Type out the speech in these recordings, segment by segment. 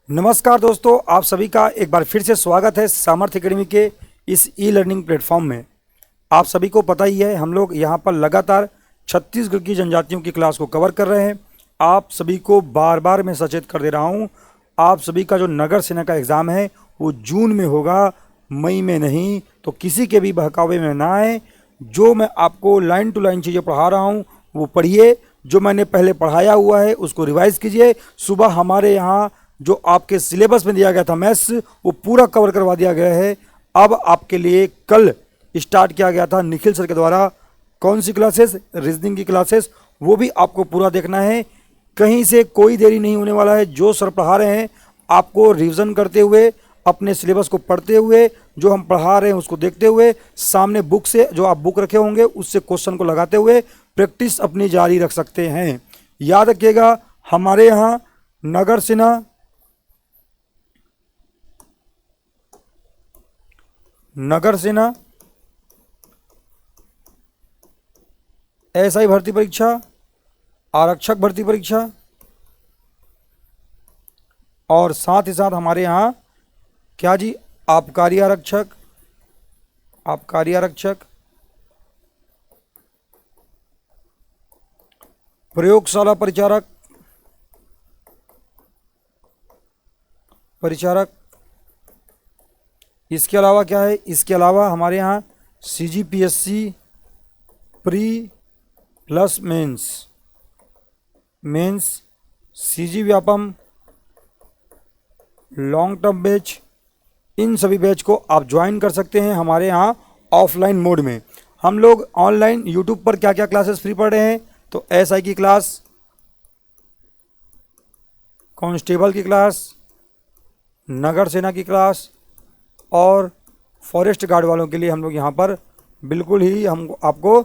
नमस्कार दोस्तों, आप सभी का एक बार फिर से स्वागत है सामर्थ्य एकेडमी के इस ई लर्निंग प्लेटफॉर्म में। आप सभी को पता ही है, हम लोग यहाँ पर लगातार छत्तीसगढ़ की जनजातियों की क्लास को कवर कर रहे हैं। आप सभी को बार बार मैं सचेत कर दे रहा हूँ, आप सभी का जो नगर सेना का एग्ज़ाम है वो जून में होगा, मई में नहीं। तो किसी के भी बहकावे में ना आए। जो मैं आपको लाइन टू लाइन चीज़ें पढ़ा रहा हूँ वो पढ़िए, जो मैंने पहले पढ़ाया हुआ है उसको रिवाइज़ कीजिए। सुबह हमारे यहाँ जो आपके सिलेबस में दिया गया था मैथ्स, वो पूरा कवर करवा दिया गया है। अब आपके लिए कल स्टार्ट किया गया था निखिल सर के द्वारा कौन सी क्लासेस, रीजनिंग की क्लासेस, वो भी आपको पूरा देखना है। कहीं से कोई देरी नहीं होने वाला है। जो सर पढ़ा रहे हैं आपको रिवीजन करते हुए, अपने सिलेबस को पढ़ते हुए, जो हम पढ़ा रहे हैं उसको देखते हुए, सामने बुक से जो आप बुक रखे होंगे उससे क्वेश्चन को लगाते हुए प्रैक्टिस अपनी जारी रख सकते हैं। याद रखिएगा, हमारे यहाँ नगर सेना, एसआई भर्ती परीक्षा, आरक्षक भर्ती परीक्षा और साथ ही साथ हमारे यहाँ क्या जी, आबकारी आरक्षक, प्रयोगशाला परिचारक। इसके अलावा क्या है, इसके अलावा हमारे यहाँ CGPSC pre plus mains, CG Vyapam, long term batch, इन सभी बैच को आप ज्वाइन कर सकते हैं हमारे यहाँ ऑफलाइन मोड में। हम लोग ऑनलाइन यूट्यूब पर क्या क्या क्लासेस फ्री पढ़ रहे हैं, तो एसआई की क्लास, कांस्टेबल की क्लास, नगर सेना की क्लास और फॉरेस्ट गार्ड वालों के लिए हम लोग यहाँ पर बिल्कुल ही हम आपको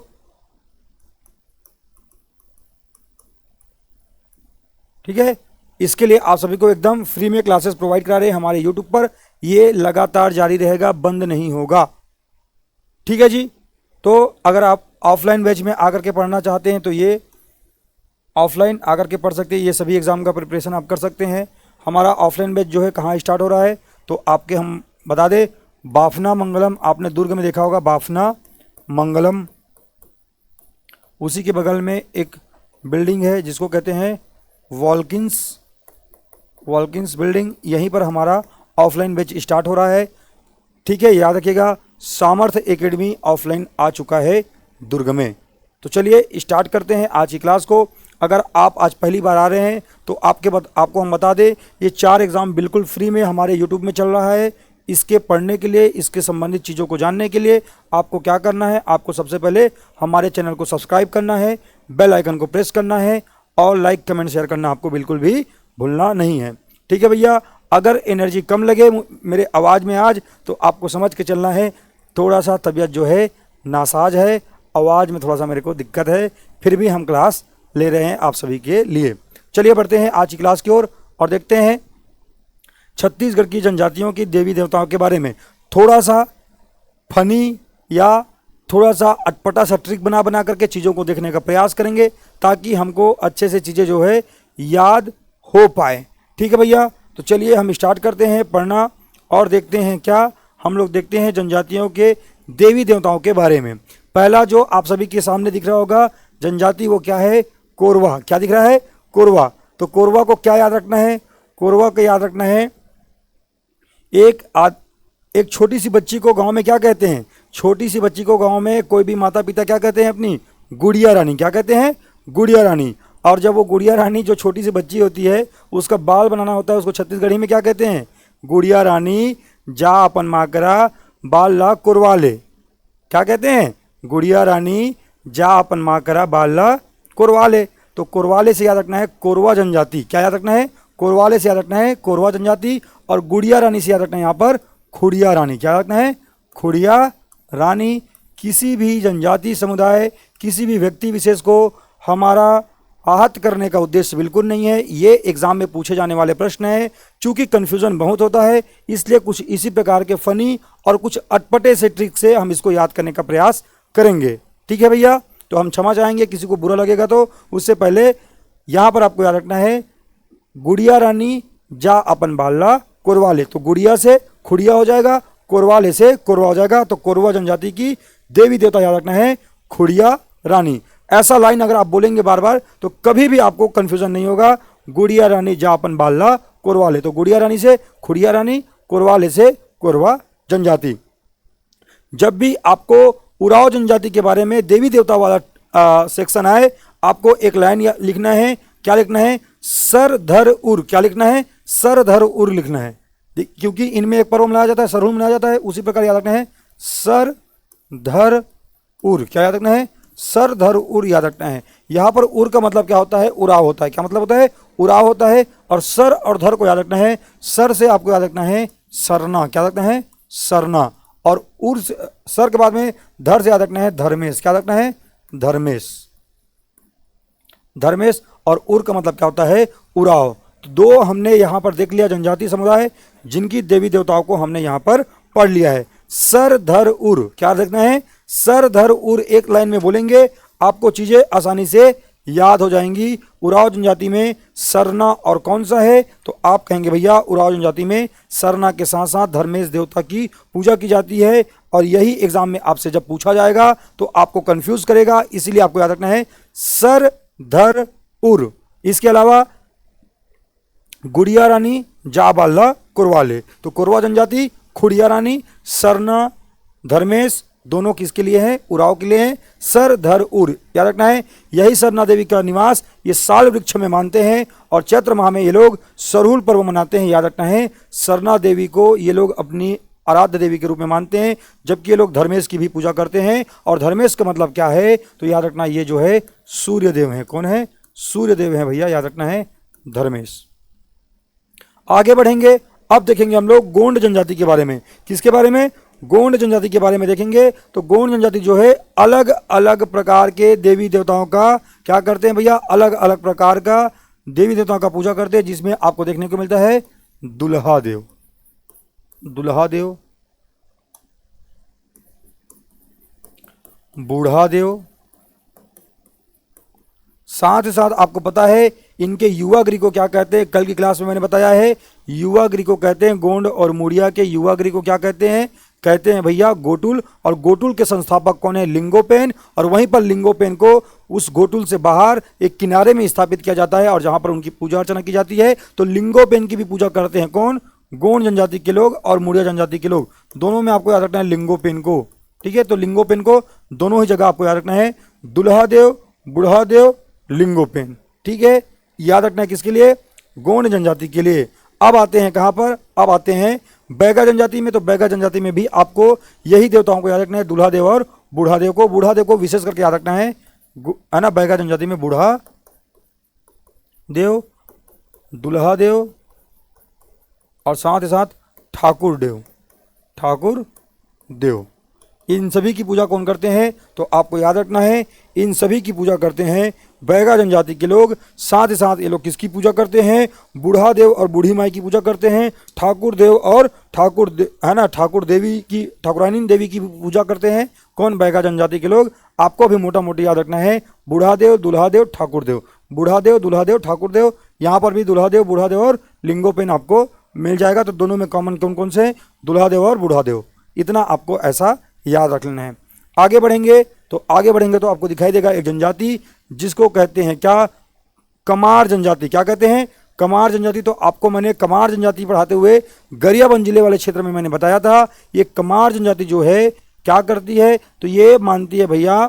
ठीक है, इसके लिए आप सभी को एकदम फ्री में क्लासेस प्रोवाइड करा रहे हैं हमारे यूट्यूब पर। ये लगातार जारी रहेगा, बंद नहीं होगा। ठीक है जी। तो अगर आप ऑफलाइन बैच में आकर के पढ़ना चाहते हैं तो ये ऑफलाइन आकर के पढ़ सकते हैं। ये सभी एग्ज़ाम का प्रिपरेशन आप कर सकते हैं। हमारा ऑफलाइन बैच जो है कहाँ स्टार्ट हो रहा है, तो आपके हम बता दें, बाफना मंगलम, आपने दुर्ग में देखा होगा बाफना मंगलम, उसी के बगल में एक बिल्डिंग है जिसको कहते हैं वॉल्किंस बिल्डिंग, यहीं पर हमारा ऑफलाइन बैच स्टार्ट हो रहा है। ठीक है, याद रखिएगा, सामर्थ्य एकेडमी ऑफलाइन आ चुका है दुर्ग में। तो चलिए स्टार्ट करते हैं आज की क्लास को। अगर आप आज पहली बार आ रहे हैं तो आपको हम बता दें, ये 4 एग्ज़ाम बिल्कुल फ्री में हमारे यूट्यूब में चल रहा है। इसके पढ़ने के लिए, इसके संबंधित चीज़ों को जानने के लिए आपको क्या करना है, आपको सबसे पहले हमारे चैनल को सब्सक्राइब करना है, बेल आइकन को प्रेस करना है और लाइक कमेंट शेयर करना आपको बिल्कुल भी भूलना नहीं है। ठीक है भैया। अगर एनर्जी कम लगे मेरे आवाज़ में आज, तो आपको समझ के चलना है थोड़ा सा तबीयत जो है नासाज है, आवाज़ में थोड़ा सा मेरे को दिक्कत है, फिर भी हम क्लास ले रहे हैं आप सभी के लिए। चलिए बढ़ते हैं आज की क्लास की ओर और देखते हैं छत्तीसगढ़ की जनजातियों की देवी देवताओं के बारे में। थोड़ा सा फनी या थोड़ा सा अटपटा सा ट्रिक बना बना करके चीज़ों को देखने का प्रयास करेंगे ताकि हमको अच्छे से चीज़ें जो है याद हो पाए। ठीक है भैया। तो चलिए हम स्टार्ट करते हैं पढ़ना और देखते हैं क्या हम लोग देखते हैं जनजातियों के देवी देवताओं के बारे में। पहला जो आप सभी के सामने दिख रहा होगा जनजाति, वो क्या है, कोरवा। क्या दिख रहा है, कोरवा। तो कोरवा को क्या याद रखना है, कोरवा को याद रखना है, एक छोटी सी बच्ची को गांव में क्या कहते हैं, छोटी सी बच्ची को गांव में कोई भी माता पिता क्या कहते हैं, अपनी गुड़िया रानी। क्या कहते हैं, गुड़िया रानी। और जब वो गुड़िया रानी जो छोटी सी बच्ची होती है उसका बाल बनाना होता है, उसको छत्तीसगढ़ी में क्या कहते हैं, गुड़िया रानी जा अपन माँ करा बाल ला कोरवा ले। क्या कहते हैं, गुड़िया रानी जा अपन माँ करा बाल ला कोरवा ले। तो कोरवाले से याद रखना है कोरवा जनजाति। क्या याद रखना है, कोरवाले से याद रखना है कोरवा जनजाति। और गुड़िया रानी से याद रखना है यहाँ पर खुड़िया रानी। क्या रखना है, खुड़िया रानी। किसी भी जनजाति समुदाय, किसी भी व्यक्ति विशेष को हमारा आहत करने का उद्देश्य बिल्कुल नहीं है। ये एग्जाम में पूछे जाने वाले प्रश्न है। चूंकि कन्फ्यूजन बहुत होता है, इसलिए कुछ इसी प्रकार के फनी और कुछ अटपटे से ट्रिक से हम इसको याद करने का प्रयास करेंगे। ठीक है भैया। तो हम क्षमा चाहेंगे किसी को बुरा लगेगा तो। उससे पहले यहाँ पर आपको याद रखना है गुड़िया रानी जा अपन बाल्ला कोरवाले, तो गुड़िया से खुड़िया हो जाएगा, कोरवाले से कोरवा हो जाएगा। तो कोरवा जनजाति की देवी देवता याद रखना है खुड़िया रानी। ऐसा लाइन अगर आप बोलेंगे बार बार तो कभी भी आपको कंफ्यूजन नहीं होगा। गुड़िया रानी जा अपन बाल्ला कोरवाले, तो गुड़िया रानी से खुड़िया रानी, कोरवाले से कोरवा जनजाति। जब भी आपको उराव जनजाति के बारे में देवी देवता वाला सेक्शन आए, आपको एक लाइन लिखना है। क्या लिखना है? सर धर उर। क्या लिखना है? सर धर उर लिखना है, क्योंकि इनमें एक पर्व मनाया जाता है, सरहुल मनाया जाता है। उसी प्रकार याद रखना है सर धर उर। क्या याद रखना है? सर धर उर याद रखना है। यहाँ पर उर का मतलब क्या होता है? उराव होता है। क्या मतलब होता है? उराव होता है। और सर और धर को याद रखना है। सर से आपको याद रखना है सरना। क्या रखना है? सरना। और उर से, सर के बाद में धर से याद रखना है धर्मेश। क्या रखना है? धर्मेश। धर्मेश। और उर का मतलब क्या होता है? उराव। तो दो हमने यहाँ पर देख लिया जनजाति समुदाय जिनकी देवी देवताओं को हमने यहाँ पर पढ़ लिया है। सर धर उर क्या देखना है? सर धर उर एक लाइन में बोलेंगे, आपको चीजें आसानी से याद हो जाएंगी। उराव जनजाति में सरना और कौन सा है? तो आप कहेंगे भैया उराव जनजाति में सरना के साथ साथ धर्मेश देवता की पूजा की जाती है। और यही एग्जाम में आपसे जब पूछा जाएगा तो आपको कंफ्यूज करेगा, इसीलिए आपको याद रखना है सर धर उर। इसके अलावा गुड़िया रानी जा बाल्ला कोरवाले, तो कोरवा जनजाति, खुड़िया रानी, सरना, धर्मेश दोनों किसके लिए हैं? उराव के लिए हैं। सर धर उर याद रखना है। यही सरना देवी का निवास ये साल वृक्ष में मानते हैं और चैत्र माह में ये लोग सरहुल पर्व मनाते हैं। याद रखना है सरना देवी को ये लोग अपनी आराध्य देवी के रूप में मानते हैं, जबकि ये लोग धर्मेश की भी पूजा करते हैं। और धर्मेश का मतलब क्या है? तो याद रखना ये जो है सूर्य देव है। कौन है? सूर्य देव है भैया, याद रखना है धर्मेश। आगे बढ़ेंगे, अब देखेंगे हम लोग गोंड जनजाति के बारे में। किसके बारे में? गोंड जनजाति के बारे में देखेंगे। तो गोंड जनजाति जो है अलग अलग प्रकार के देवी देवताओं का क्या करते हैं भैया? अलग अलग प्रकार का देवी देवताओं का पूजा करते हैं, जिसमें आपको देखने को मिलता है दुल्हा देव, दुल्हा देव, बूढ़ा देव। साथ ही साथ आपको पता है इनके युवागिरी को क्या कहते हैं? कल की क्लास में मैंने बताया है युवागिरी को कहते हैं। गोंड और मुड़िया के युवागिरी को क्या कहते हैं? कहते हैं भैया गोटुल। और गोटुल के संस्थापक कौन है? लिंगोपेन। और वहीं पर लिंगोपेन को उस गोटुल से बाहर एक किनारे में स्थापित किया जाता है और जहां पर उनकी पूजा अर्चना की जाती है। तो लिंगोपेन की भी पूजा करते हैं कौन? गोंड जनजाति के लोग और मुड़िया जनजाति के लोग। दोनों में आपको याद रखना है लिंगोपेन को। ठीक है, तो लिंगोपेन को दोनों ही जगह आपको याद रखना है। दुल्हा देव, बूढ़ा देव, लिंगोपेन। ठीक है, याद रखना है किसके लिए? गोंड जनजाति के लिए। अब आते हैं कहां पर? अब आते हैं बैगा जनजाति में। तो बैगा जनजाति में भी आपको यही देवताओं को याद रखना है, दुल्हा देव और बूढ़ा देव को। बूढ़ा देव को विशेष करके याद रखना है ना, बैगा जनजाति में बूढ़ा देव, दुल्हा देव और साथ ही साथ ठाकुर देव, ठाकुर देव। इन सभी की पूजा कौन करते हैं? तो आपको याद रखना है इन सभी की पूजा करते हैं बैगा जनजाति के लोग। साथ ही साथ ये लोग किसकी पूजा करते हैं? बूढ़ा देव और बूढ़ी माई की पूजा करते हैं। ठाकुर देव और ठाकुर देवी की, ठाकुरानी देवी की पूजा करते हैं। कौन? बैगा जनजाति के लोग। आपको भी मोटा मोटी याद रखना है बूढ़ा देव, दुल्हा देव, ठाकुर देव, बूढ़ा देव, दुल्हा देव, ठाकुर देव। यहाँ पर भी दुल्हा देव, बूढ़ा देव और लिंगोपेन आपको मिल जाएगा। तो दोनों में कॉमन कौन कौन से? दुल्हा देव और बूढ़ा देव। इतना आपको ऐसा याद रख लेना है। आगे बढ़ेंगे तो आपको दिखाई देगा एक जनजाति जिसको कहते हैं क्या? कमार जनजाति। क्या कहते हैं? कमार जनजाति। तो आपको मैंने कमार जनजाति पढ़ाते हुए गरियाबंद जिले वाले क्षेत्र में मैंने बताया था। ये कमार जनजाति जो है क्या करती है? तो ये मानती है भैया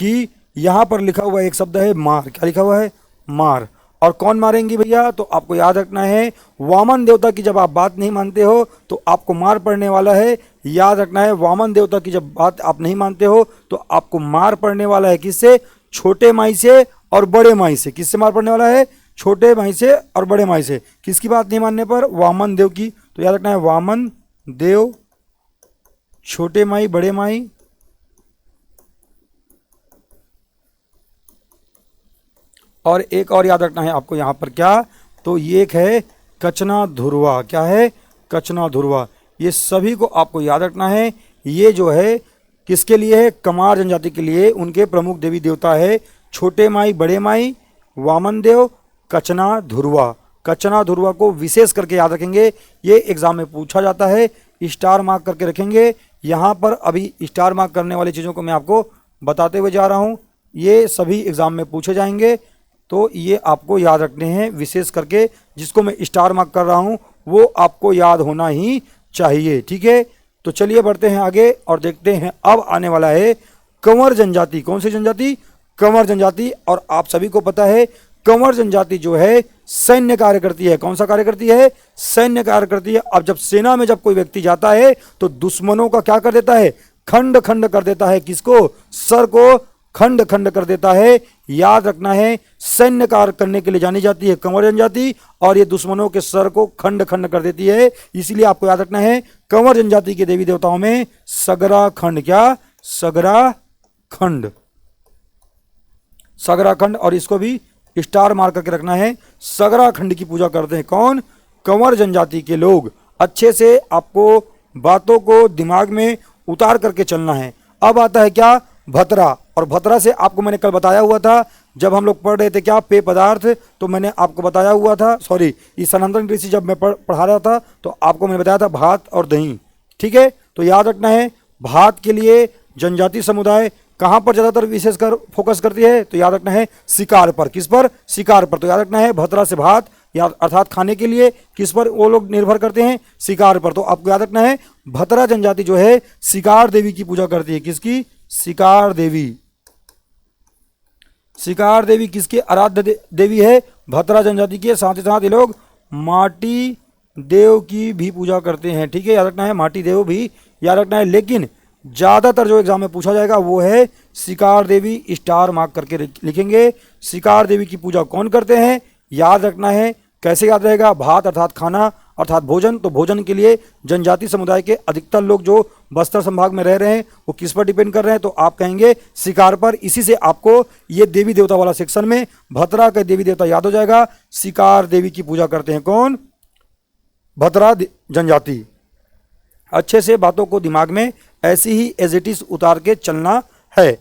कि यहां पर लिखा हुआ एक शब्द है मार। क्या लिखा हुआ है? मार। और कौन मारेंगी भैया? तो आपको याद रखना है वामन देवता की जब आप बात नहीं मानते हो तो आपको मार पड़ने वाला है। याद रखना है वामन देवता की जब बात आप नहीं मानते हो तो आपको मार पड़ने वाला है। किससे? छोटे माई से और बड़े माई से। किससे मार पड़ने वाला है? छोटे माई से और बड़े माई से। किसकी बात नहीं मानने पर? वामन देव की। तो याद रखना है वामन देव, छोटे माई, बड़े माई और एक और याद रखना है आपको यहाँ पर क्या? तो ये एक है कचना धुरवा। क्या है? कचना धुरवा। ये सभी को आपको याद रखना है। ये जो है किसके लिए है? कमार जनजाति के लिए। उनके प्रमुख देवी देवता है छोटे माई, बड़े माई, वामन देव, कचना धुरवा। कचना ध्रुवा को विशेष करके याद रखेंगे, ये एग्जाम में पूछा जाता है, स्टार मार्क करके रखेंगे। यहाँ पर अभी स्टार मार्क करने वाली चीज़ों को मैं आपको बताते हुए जा रहा हूँ, ये सभी एग्जाम में पूछे जाएंगे, तो ये आपको याद रखने हैं। विशेष करके जिसको मैं स्टार मार्क कर रहा हूँ वो आपको याद होना ही चाहिए, ठीक है। तो चलिए बढ़ते हैं आगे और देखते हैं अब आने वाला है कंवर जनजाति। कौन सी जनजाति? कंवर जनजाति। और आप सभी को पता है कंवर जनजाति जो है सैन्य कार्य करती है। कौन सा कार्य करती है? सैन्य कार्य करती है। अब जब सेना में जब कोई व्यक्ति जाता है तो दुश्मनों का क्या कर देता है? खंड खंड कर देता है। किसको? सर को खंड खंड कर देता है। याद रखना है, सैन्य कार्य करने के लिए जानी जाती है कंवर जनजाति, और ये दुश्मनों के सर को खंड खंड कर देती है। इसीलिए आपको याद रखना है कंवर जनजाति के देवी देवताओं में सगरा खंड, क्या? सगरा खंड, सगरा खंड। और इसको भी स्टार मार करके रखना है। सगरा खंड की पूजा करते हैं कौन? कंवर जनजाति के लोग। अच्छे से आपको बातों को दिमाग में उतार करके चलना है। अब आता है क्या? भतरा। और भतरा से आपको मैंने कल बताया हुआ था, जब हम लोग पढ़ रहे थे क्या पेय पदार्थ, तो मैंने आपको बताया हुआ था, सॉरी इस सनातन कृषि जब मैं पढ़ा रहा था तो आपको मैंने बताया था भात और दही, ठीक है। तो याद रखना है भात के लिए जनजाति समुदाय कहाँ पर ज़्यादातर विशेषकर फोकस करती है? तो याद रखना है शिकार पर। किस पर? शिकार पर। तो याद रखना है भतरा से भात, या अर्थात खाने के लिए किस पर वो लोग निर्भर करते हैं? शिकार पर। तो आपको याद रखना है भतरा जनजाति जो है शिकार देवी की पूजा करती है। किसकी? शिकार देवी। शिकार देवी किसकी आराध्य देवी है? भतरा जनजाति के। साथ ही साथ ये लोग माटी देव की भी पूजा करते हैं, ठीक है। याद रखना है माटी देव भी याद रखना है। लेकिन ज़्यादातर जो एग्जाम में पूछा जाएगा वो है शिकार देवी। स्टार मार्क करके लिखेंगे। शिकार देवी की पूजा कौन करते हैं? याद रखना है। कैसे याद रहेगा? भात अर्थात खाना अर्थात भोजन। तो भोजन के लिए जनजाति समुदाय के अधिकतर लोग जो बस्तर संभाग में रह रहे हैं वो किस पर डिपेंड कर रहे हैं? तो आप कहेंगे शिकार पर। इसी से आपको ये देवी देवता वाला सेक्शन में भतरा का देवी देवता याद हो जाएगा। शिकार देवी की पूजा करते हैं कौन? भतरा जनजाति। अच्छे से बातों को दिमाग में ऐसी ही एज इट इज उतार के चलना है।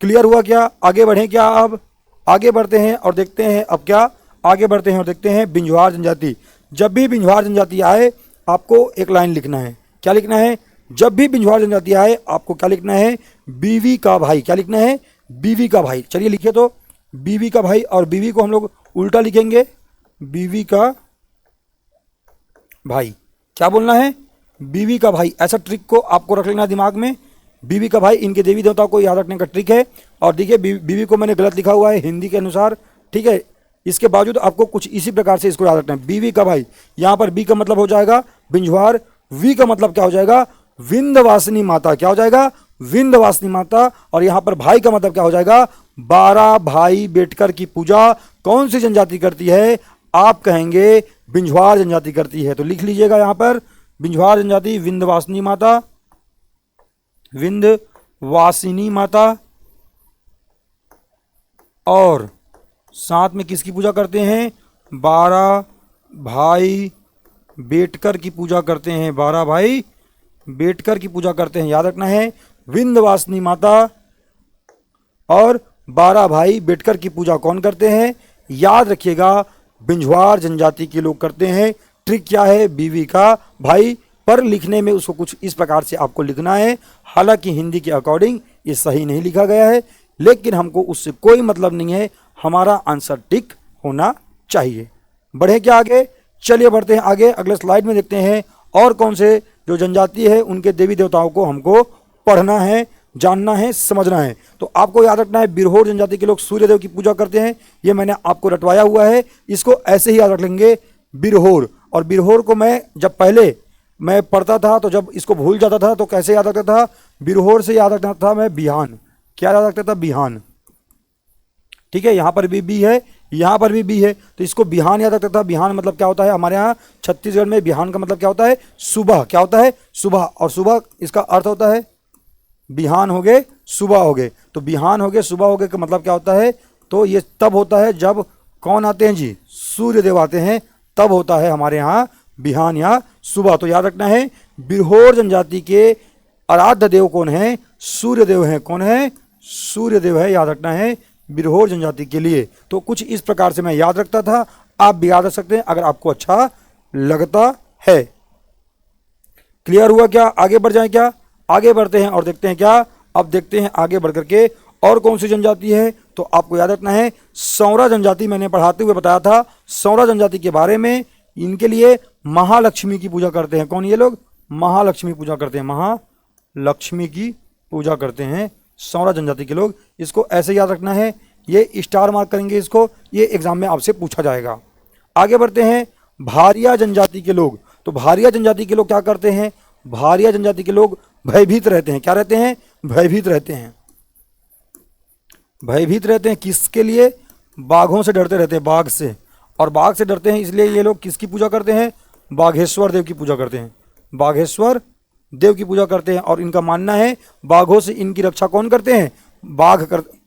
क्लियर हुआ क्या? आगे बढ़ें क्या? अब आगे बढ़ते हैं और देखते हैं अब क्या? आगे बढ़ते हैं और देखते हैं बिंझवार जनजाति। जब भी बिंझवार जनजाति आए आपको एक लाइन लिखना है। क्या लिखना है? जब भी बिंझवार जनजाति आए आपको क्या लिखना है? बीवी का भाई। क्या लिखना है? बीवी का भाई। चलिए लिखिए तो बीवी का भाई। और बीवी को हम लोग उल्टा लिखेंगे, बीवी का भाई। क्या बोलना है? बीवी का भाई। ऐसा ट्रिक को आपको रख लेना दिमाग में। बीवी का भाई इनके देवी देवताओं को याद रखने का ट्रिक है। और देखिए बीवी को मैंने गलत लिखा हुआ है हिंदी के अनुसार, ठीक है। इसके बावजूद आपको कुछ इसी प्रकार से इसको याद रखना है। बीवी का भाई, यहाँ पर बी का मतलब हो जाएगा बिंझवार, वी का मतलब क्या हो जाएगा? विंध्यवासिनी माता। क्या हो जाएगा? विंध्यवासिनी माता। और यहाँ पर भाई का मतलब क्या हो जाएगा? 12 भाई बैठकर की पूजा कौन सी जनजाति करती है? आप कहेंगे बिंझवार जनजाति करती है। तो लिख लीजिएगा यहाँ पर बिंझवार जनजाति विंध्यवासिनी माता, विंध्यवासिनी माता। और साथ में किसकी पूजा करते हैं? 12 भाई बैठकर की पूजा करते हैं। 12 भाई बैठकर की पूजा करते हैं। याद रखना है विंध्यवासिनी माता और 12 भाई बैठकर की पूजा कौन करते हैं? याद रखिएगा बिंझवार जनजाति के लोग करते हैं। ट्रिक क्या है? बीवी का भाई। पर लिखने में उसको कुछ इस प्रकार से आपको लिखना है। हालांकि हिंदी के अकॉर्डिंग ये सही नहीं लिखा गया है, लेकिन हमको उससे कोई मतलब नहीं है, हमारा आंसर टिक होना चाहिए। बढ़े क्या आगे? चलिए बढ़ते हैं आगे। अगले स्लाइड में देखते हैं और कौन से जो जनजाति है उनके देवी देवताओं को हमको पढ़ना है, जानना है, समझना है। तो आपको याद रखना है बिरहोर जनजाति के लोग सूर्यदेव की पूजा करते हैं। ये मैंने आपको रटवाया हुआ है, इसको ऐसे ही याद रख लेंगे बिरहोर। और बिरहोर को मैं जब पहले मैं पढ़ता था तो जब इसको भूल जाता था तो कैसे याद रखता था? बिरहोर से याद रखता था मैं बिहान। क्या याद रखता था? बिहान, ठीक है। यहाँ पर भी बी है, यहाँ पर भी बी है, तो इसको बिहान याद रखता था। बिहान मतलब क्या होता है? हमारे यहाँ छत्तीसगढ़ में बिहान का मतलब क्या होता है? सुबह। क्या होता है? सुबह। और सुबह इसका अर्थ होता है बिहान हो गए, सुबह हो गए। तो बिहान हो गए, सुबह हो गए का मतलब क्या होता है? तो ये तब होता है जब कौन आते हैं जी? सूर्यदेव आते हैं, तब होता है हमारे यहाँ बिहान या सुबह। तो याद रखना है बिरहोर जनजाति के आराध्य देव कौन है? सूर्यदेव हैं। कौन है? सूर्यदेव है। याद रखना है बिरहोर जनजाति के लिए। तो कुछ इस प्रकार से मैं याद रखता था। आप भी याद रख सकते हैं अगर आपको अच्छा लगता है। क्लियर हुआ क्या? आगे बढ़ जाएं क्या? आगे बढ़ते हैं और देखते हैं क्या। अब देखते हैं आगे बढ़ करके और कौन सी जनजाति है। तो आपको याद रखना है सौरा जनजाति, मैंने पढ़ाते हुए बताया था सौरा जनजाति के बारे में। इनके लिए महालक्ष्मी की पूजा करते हैं। कौन ये लोग? महालक्ष्मी पूजा करते हैं, महालक्ष्मी की पूजा करते हैं सौरा जनजाति के लोग। इसको ऐसे याद रखना है, ये स्टार मार्क करेंगे इसको, ये एग्जाम में आपसे पूछा जाएगा। आगे बढ़ते हैं भारिया जनजाति के लोग। तो भारिया जनजाति के लोग क्या करते हैं? भारिया जनजाति के लोग भयभीत रहते हैं। क्या रहते हैं? भयभीत रहते हैं। भयभीत रहते हैं किसके लिए? बाघों से डरते रहते हैं, बाघ से। और बाघ से डरते हैं इसलिए ये लोग किसकी पूजा करते हैं? बाघेश्वर देव की पूजा करते हैं। बाघेश्वर देव की पूजा करते हैं और इनका मानना है बाघों से इनकी रक्षा कौन करते हैं?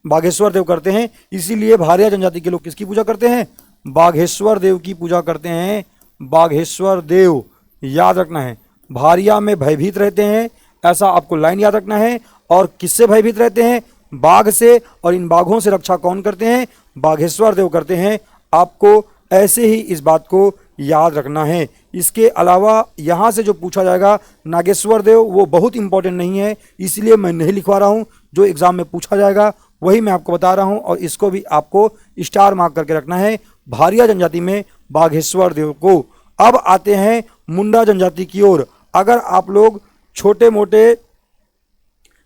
बाघेश्वर देव करते हैं। इसीलिए भारिया जनजाति के लोग किसकी पूजा करते हैं? बाघेश्वर देव की पूजा करते हैं। बाघेश्वर देव याद रखना है। भारिया में भयभीत रहते हैं, ऐसा आपको लाइन याद रखना है। और किससे भयभीत रहते हैं? बाघ से। और इन बाघों से रक्षा कौन करते हैं? बाघेश्वर देव करते हैं। आपको ऐसे ही इस बात को याद रखना है। इसके अलावा यहाँ से जो पूछा जाएगा नागेश्वर देव, वो बहुत इंपॉर्टेंट नहीं है, इसलिए मैं नहीं लिखवा रहा हूँ। जो एग्जाम में पूछा जाएगा वही मैं आपको बता रहा हूँ और इसको भी आपको स्टार मार्क करके रखना है। भारिया जनजाति में बाघेश्वर देव को। अब आते हैं मुंडा जनजाति की ओर। अगर आप लोग छोटे मोटे,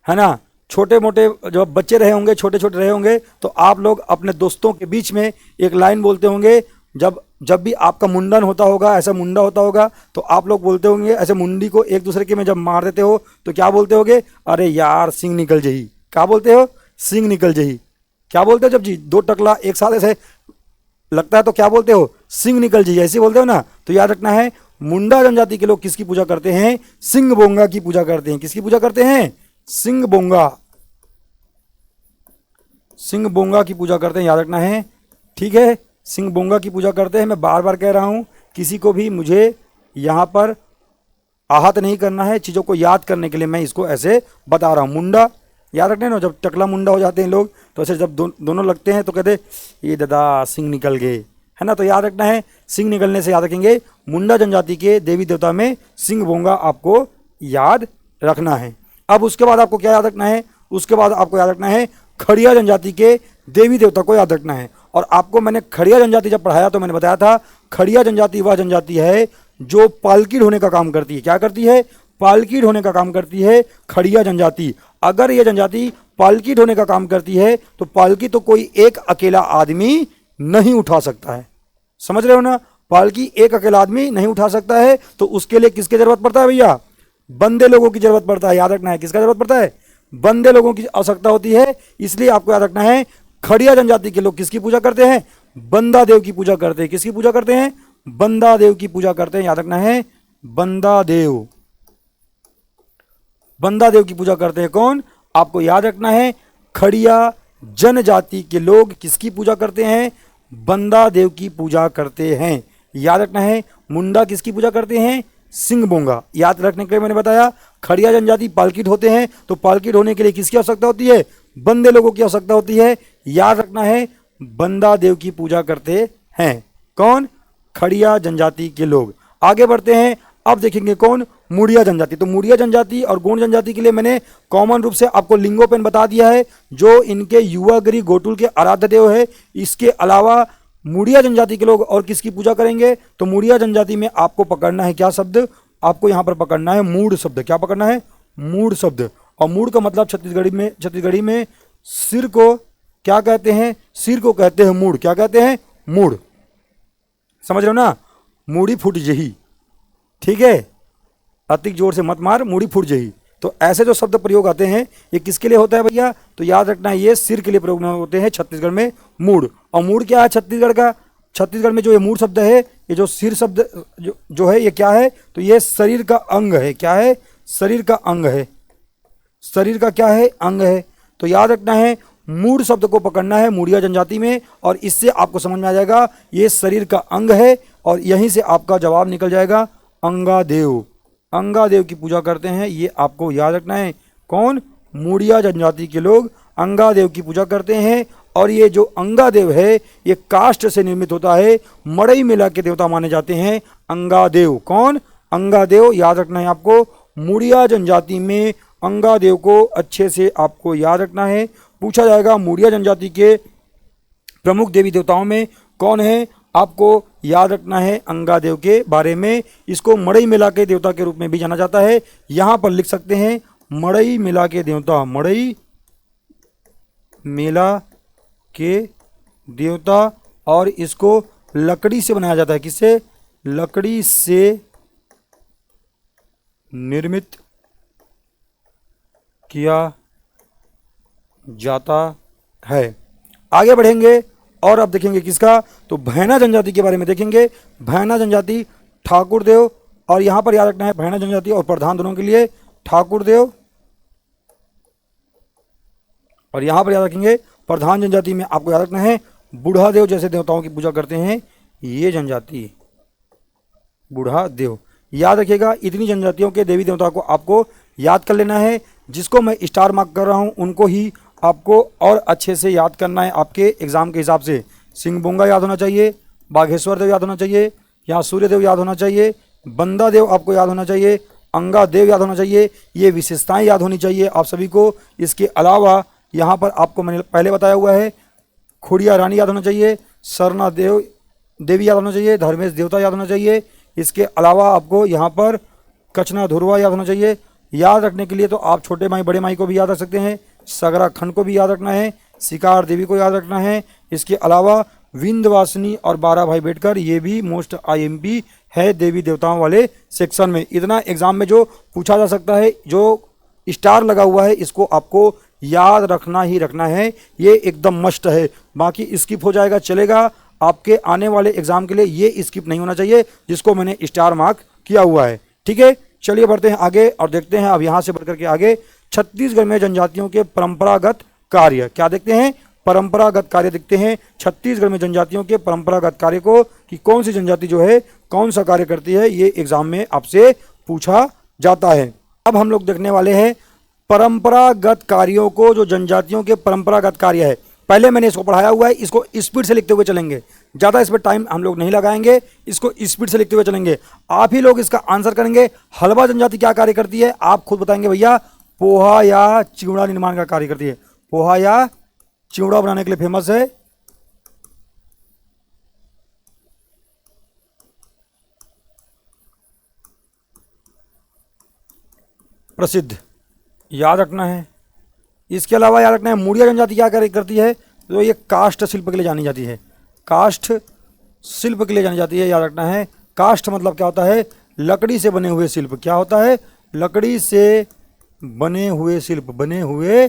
है ना, छोटे मोटे जब बच्चे रहे होंगे, छोटे छोटे रहे होंगे, तो आप लोग अपने दोस्तों के बीच में एक लाइन बोलते होंगे। जब भी आपका मुंडन होता होगा, ऐसा मुंडा होता होगा, तो आप लोग बोलते होंगे ऐसे मुंडी को एक दूसरे के में जब मार देते हो तो क्या बोलते होगे? अरे यार सिंह निकल जही। क्या बोलते हो? सिंह निकल जही। क्या बोलते हो जब जी दो टकला एक साथ ऐसे लगता है तो क्या बोलते हो? सिंह निकल जही, ऐसे बोलते हो ना। तो याद रखना है मुंडा जनजाति के लोग किसकी पूजा करते हैं? सिंह बोंगा की पूजा करते हैं। किसकी पूजा करते हैं? सिंह बोंगा। सिंह बोंगा की पूजा करते हैं, याद रखना है। ठीक है, सिंह बोंगा की पूजा करते हैं। मैं बार बार कह रहा हूं, किसी को भी मुझे यहां पर आहत नहीं करना है। चीज़ों को याद करने के लिए मैं इसको ऐसे बता रहा हूं। मुंडा याद रखना है ना, जब टकला मुंडा हो जाते हैं लोग तो ऐसे जब दोनों लगते हैं तो कहते ये दादा सिंह निकल गए, है ना। तो याद रखना है, सिंह निकलने से याद रखेंगे मुंडा जनजाति के देवी देवता में सिंह बोंगा आपको याद रखना है। अब उसके बाद आपको क्या याद रखना है? उसके बाद आपको याद रखना है खड़िया जनजाति के देवी देवता को याद रखना है। और आपको मैंने खड़िया जनजाति जब पढ़ाया तो मैंने बताया था खड़िया जनजाति वह जनजाति है जो पालकी ढोने का काम करती है। क्या करती है? पालकी ढोने का काम करती है खड़िया जनजाति। अगर ये जनजाति पालकी ढोने का काम करती है तो पालकी तो कोई एक अकेला आदमी नहीं उठा सकता है। समझ रहे हो ना? पालकी एक अकेला आदमी नहीं उठा सकता है, तो उसके लिए किसकी जरूरत पड़ता है भैया? बंदे लोगों की जरूरत पड़ता है। याद रखना है, किसका जरूरत पड़ता है? बंदे लोगों की आवश्यकता होती है। इसलिए आपको याद रखना है खड़िया जनजाति के लोग किसकी पूजा करते हैं? बंदा देव की पूजा करते हैं। किसकी पूजा करते हैं? बंदा देव की पूजा करते हैं। याद रखना है बंदा देव। बंदा देव की पूजा करते हैं कौन? आपको याद रखना है खड़िया जनजाति के लोग किसकी पूजा करते हैं? बंदा देव की पूजा करते हैं। याद रखना है मुंडा किसकी पूजा करते हैं? सिंह बोंगा। याद रखने के लिए मैंने बताया खड़िया जनजाति पालकी ढोते हैं, तो पालकी ढोने के लिए किसकी आवश्यकता होती है? बंदे लोगों की आवश्यकता होती है। याद रखना है बंदा देव की पूजा करते हैं कौन? खड़िया जनजाति के लोग। आगे बढ़ते हैं, अब देखेंगे कौन? मुड़िया जनजाति। तो मुड़िया जनजाति और गोंड जनजाति के लिए मैंने कॉमन रूप से आपको लिंगोपेन बता दिया है, जो इनके युवागिरी गोटुल के आराध्य देव है। इसके अलावा मुड़िया जनजाति के लोग और किसकी पूजा करेंगे? तो मुड़िया जनजाति में आपको पकड़ना है क्या शब्द? आपको यहां पर पकड़ना है मूड शब्द। क्या पकड़ना है? मूड शब्द। और मूड का मतलब छत्तीसगढ़ी में सिर को क्या कहते हैं? सिर को कहते हैं मूड। क्या कहते हैं? मूड। समझ रहे हो ना? मूड़ी फूट जही। ठीक है, अतिक जोर से मत मार, मूड़ी फूट जही। तो ऐसे जो शब्द प्रयोग आते हैं ये किसके लिए होता है भैया? तो याद रखना है ये सिर के लिए प्रयोग होते हैं छत्तीसगढ़ में मूड। और मूड क्या है छत्तीसगढ़ का? छत्तीसगढ़ में जो ये मूड शब्द है, ये जो सिर शब्द जो है ये क्या है? तो ये शरीर का अंग है। क्या है? शरीर का अंग है। शरीर का क्या है? अंग है। तो याद रखना है मूड शब्द को पकड़ना है मुड़िया जनजाति में, और इससे आपको समझ में आ जाएगा ये शरीर का अंग है, और यहीं से आपका जवाब निकल जाएगा अंगादेव। अंगादेव की पूजा करते हैं, ये आपको याद रखना है। कौन? मुड़िया जनजाति के लोग अंगादेव की पूजा करते हैं। और ये जो अंगादेव है ये काष्ठ से निर्मित होता है। मड़ई मेला के देवता माने जाते हैं अंगादेव। कौन? अंगादेव। याद रखना है आपको। मुड़िया जनजाति में अंगादेव को अच्छे से आपको याद रखना है। पूछा जाएगा मुड़िया जनजाति के प्रमुख देवी देवताओं में कौन है, आपको याद रखना है अंगादेव के बारे में। इसको मड़ई मेला के देवता के रूप में भी जाना जाता है। यहां पर लिख सकते हैं मड़ई मेला के देवता, मड़ई मेला के देवता। और इसको लकड़ी से बनाया जाता है। किससे? लकड़ी से निर्मित किया जाता है। आगे बढ़ेंगे और अब देखेंगे किसका, तो भैना जनजाति के बारे में देखेंगे। भैना जनजाति ठाकुर देव, और यहां पर याद रखना है भैना जनजाति और प्रधान दोनों के लिए ठाकुर देव, और यहां पर याद रखेंगे प्रधान जनजाति में आपको याद रखना है बूढ़ा देव। जैसे देवताओं की पूजा करते हैं ये जनजाति बूढ़ा देव। याद रखिएगा इतनी जनजातियों के देवी देवता को आपको याद कर लेना है। जिसको मैं स्टार मार्क कर रहा हूं उनको ही आपको और अच्छे से याद करना है आपके एग्जाम के हिसाब से। सिंहबोंगा याद होना चाहिए, बाघेश्वर देव याद होना चाहिए, यहाँ सूर्य देव याद होना चाहिए, बंदा देव आपको याद होना चाहिए, अंगा देव याद होना चाहिए। ये विशेषताएं याद होनी चाहिए आप सभी को। इसके अलावा यहाँ पर आपको मैंने पहले बताया हुआ है खुड़िया रानी याद होना चाहिए, सरना देव देवी याद होना चाहिए, धर्मेश देवता याद होना चाहिए। इसके अलावा आपको यहाँ पर कचना धुरवा याद होना चाहिए। याद रखने के लिए तो आप छोटे माई बड़े माई को भी याद रख सकते हैं, सगरा खंड को भी याद रखना है, शिकार देवी को याद रखना है। इसके अलावा विंध्यवासिनी और 12 भाई बेटकर ये भी मोस्ट आईएमपी है देवी देवताओं वाले सेक्शन में। इतना एग्जाम में जो पूछा जा सकता है, जो स्टार लगा हुआ है इसको आपको याद रखना ही रखना है, ये एकदम मस्ट है। बाकी स्किप हो जाएगा चलेगा, आपके आने वाले एग्जाम के लिए ये स्किप नहीं होना चाहिए जिसको मैंने स्टार मार्क किया हुआ है। ठीक है, चलिए बढ़ते हैं आगे और देखते हैं अब यहाँ से बढ़कर के आगे छत्तीसगढ़ में जनजातियों के परंपरागत कार्य। क्या देखते हैं? परंपरागत कार्य देखते हैं छत्तीसगढ़ में जनजातियों के परंपरागत कार्य को, कि कौन सी जनजाति जो है कौन सा कार्य करती है, ये एग्जाम में आपसे पूछा जाता है। अब हम लोग देखने वाले हैं परंपरागत कार्यों को, जो जनजातियों के परंपरागत कार्य है। पहले मैंने इसको पढ़ाया हुआ है, इसको स्पीड से लिखते हुए चलेंगे, ज़्यादा इस पर टाइम हम लोग नहीं लगाएंगे, इसको स्पीड से लिखते हुए चलेंगे। आप ही लोग इसका आंसर करेंगे। हलवा जनजाति क्या कार्य करती है? आप खुद बताएंगे भैया। पोहा या चिवड़ा निर्माण का कार्य करती है। पोहा या चिवड़ा बनाने के लिए फेमस है। प्रसिद्ध याद रखना है। इसके अलावा याद रखना है मुड़िया जनजाति क्या कार्य करती है, तो ये काष्ठ शिल्प के लिए जानी जाती है। काष्ठ शिल्प के लिए जानी जाती है, याद रखना है। काष्ठ मतलब क्या होता है? लकड़ी से बने हुए शिल्प। क्या होता है? लकड़ी से बने हुए शिल्प, बने हुए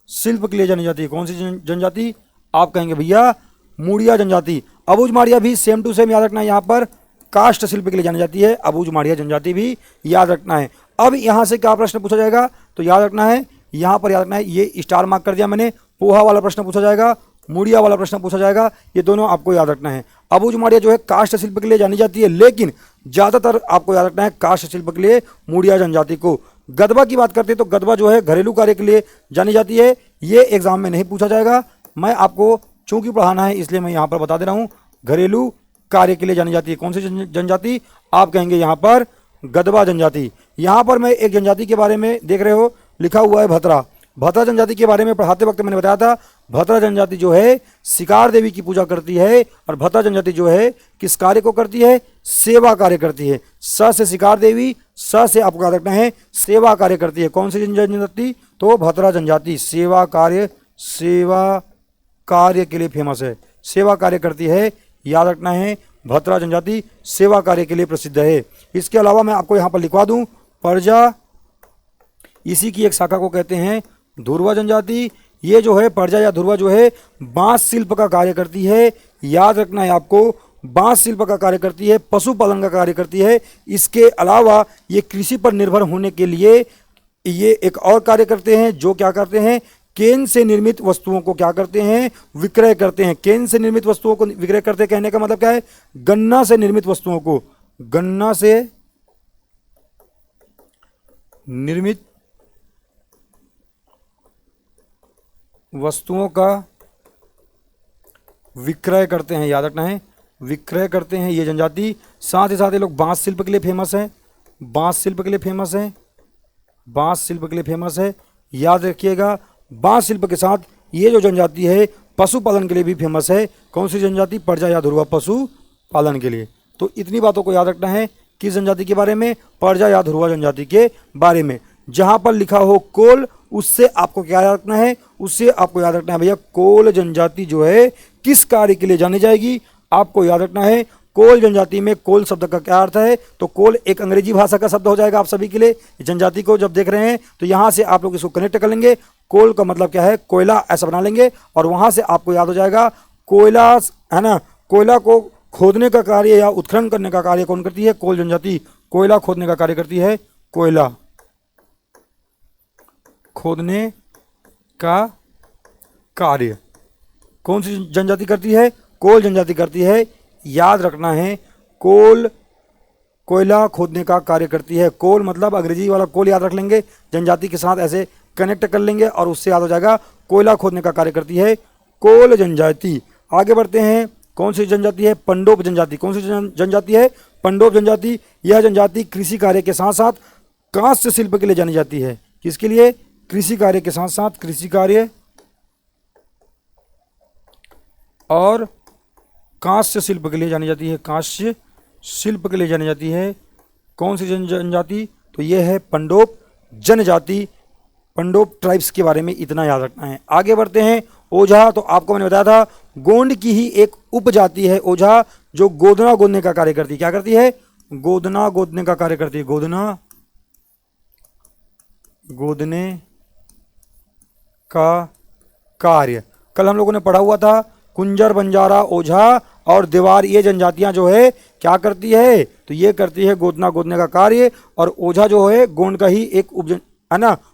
शिल्प के लिए जानी जाती है। कौन सी जनजाति? आप कहेंगे भैया मुड़िया जनजाति। अबूझ माड़िया भी सेम टू सेम याद रखना है, यहाँ पर काष्ठ शिल्प के लिए जानी जाती है। अबूझ माड़िया जनजाति भी याद रखना है। अब यहाँ से क्या प्रश्न पूछा जाएगा, तो याद रखना है यहाँ पर याद रखना है, ये स्टार मार्क कर दिया मैंने। पोहा वाला प्रश्न पूछा जाएगा, मुड़िया वाला प्रश्न पूछा जाएगा, ये दोनों आपको याद रखना है। अबूझ माड़िया जो है काष्ठ शिल्प के लिए जानी जाती है, लेकिन ज़्यादातर आपको याद रखना है काष्ठ शिल्प के लिए मुड़िया जनजाति को। गदबा की बात करते हैं तो गदबा जो है घरेलू कार्य के लिए जानी जाती है। ये एग्जाम में नहीं पूछा जाएगा, मैं आपको चूंकि पढ़ाना है इसलिए मैं यहाँ पर बता दे रहा हूँ। घरेलू कार्य के लिए जानी जाती है कौन सी जनजाति? आप कहेंगे यहाँ पर गदबा जनजाति। यहाँ पर मैं एक जनजाति के बारे में देख रहे हो लिखा हुआ है भतरा। भतरा जनजाति के बारे में पढ़ाते वक्त मैंने बताया था, भतरा जनजाति जो है शिकार देवी की पूजा करती है, और भतरा जनजाति जो है किस कार्य को करती है? सेवा कार्य करती है। स से शिकार देवी, स से आपको याद रखना है सेवा कार्य करती है। कौन सी जनजाति? तो भतरा जनजाति सेवा कार्य के लिए फेमस है, सेवा कार्य करती है। याद रखना है भतरा जनजाति सेवा कार्य के लिए प्रसिद्ध है। इसके अलावा मैं आपको यहाँ पर लिखवा दूँ परजा, इसी की एक शाखा को कहते हैं धुरवा जनजाति। ये जो है परजा या धुरवा जो है बांस शिल्प का कार्य करती है। याद रखना है आपको, बांस शिल्प का कार्य करती है, पशुपालन का कार्य करती है। इसके अलावा ये कृषि पर निर्भर होने के लिए ये एक और कार्य करते हैं, जो क्या करते हैं? केन से निर्मित वस्तुओं को क्या करते हैं? विक्रय करते हैं। केन से निर्मित वस्तुओं को विक्रय करते, कहने का मतलब क्या है? गन्ना से निर्मित वस्तुओं को, गन्ना से निर्मित वस्तुओं का विक्रय करते हैं, याद रखना है, विक्रय करते हैं ये जनजाति। साथ ही साथ ये लोग बांस शिल्प के लिए फेमस हैं, बांस शिल्प के लिए फेमस है, बांस शिल्प के लिए फेमस है। याद रखिएगा, बांस शिल्प के साथ ये जो जनजाति है पशुपालन के लिए भी फेमस है। कौन सी जनजाति? पर्जा या ध्रुवा पशुपालन के लिए। तो इतनी बातों को याद रखना है किस जनजाति के बारे में? पर्जा या ध्रुवा जनजाति के बारे में। जहां पर लिखा हो कोल, उससे आपको क्या याद रखना है? उससे आपको याद रखना है भैया कोल जनजाति जो है किस कार्य के लिए जानी जाएगी, आपको याद रखना है। कोल जनजाति में कोल शब्द का क्या अर्थ है? तो कोल एक अंग्रेजी भाषा का शब्द हो जाएगा आप सभी के लिए। जनजाति को जब देख रहे हैं तो यहां से आप लोग इसको कनेक्ट कर लेंगे। कोल का मतलब क्या है? कोयला, ऐसा बना लेंगे और वहां से आपको याद हो जाएगा कोयला, है ना। कोयला को खोदने का कार्य या उत्खनन करने का कार्य कौन करती है? कोल जनजाति कोयला खोदने का कार्य करती है। कोयला खोदने का कार्य कौन सी जनजाति करती है? कोल जनजाति करती है। याद रखना है, कोल कोयला खोदने का कार्य करती है। कोल मतलब अंग्रेजी वाला कोल याद रख लेंगे, जनजाति के साथ ऐसे कनेक्ट कर लेंगे और उससे याद हो जाएगा कोयला खोदने का कार्य करती है कोल जनजाति। आगे बढ़ते हैं, कौन सी जनजाति है? पंडोप जनजाति। कौन सी जनजाति है? पंडोप जनजाति। यह जनजाति कृषि कार्य के साथ साथ कांस्य शिल्प के लिए जानी जाती है। किसके लिए? कृषि कार्य के साथ साथ कृषि कार्य और कांस्य शिल्प के लिए जानी जाती है। कांस्य शिल्प के लिए जानी जाती है। कौन सी जनजाति? तो ये है पंडोप जनजाति। पंडोप ट्राइब्स के बारे में इतना याद रखना है। आगे बढ़ते हैं, ओझा। तो आपको मैंने बताया था गोंड की ही एक उपजाति है ओझा, जो गोदना गोदने का कार्य करती है। क्या करती है? गोदना गोदने का कार्य करती है। गोदना गोदने का कार्य। कल हम लोगों ने पढ़ा हुआ था कुंजर, बंजारा, ओझा और देवार, ये जनजातियां जो है क्या करती है? तो ये करती है गोदना गोदने का कार्य। और ओझा जो है गोंड का ही एक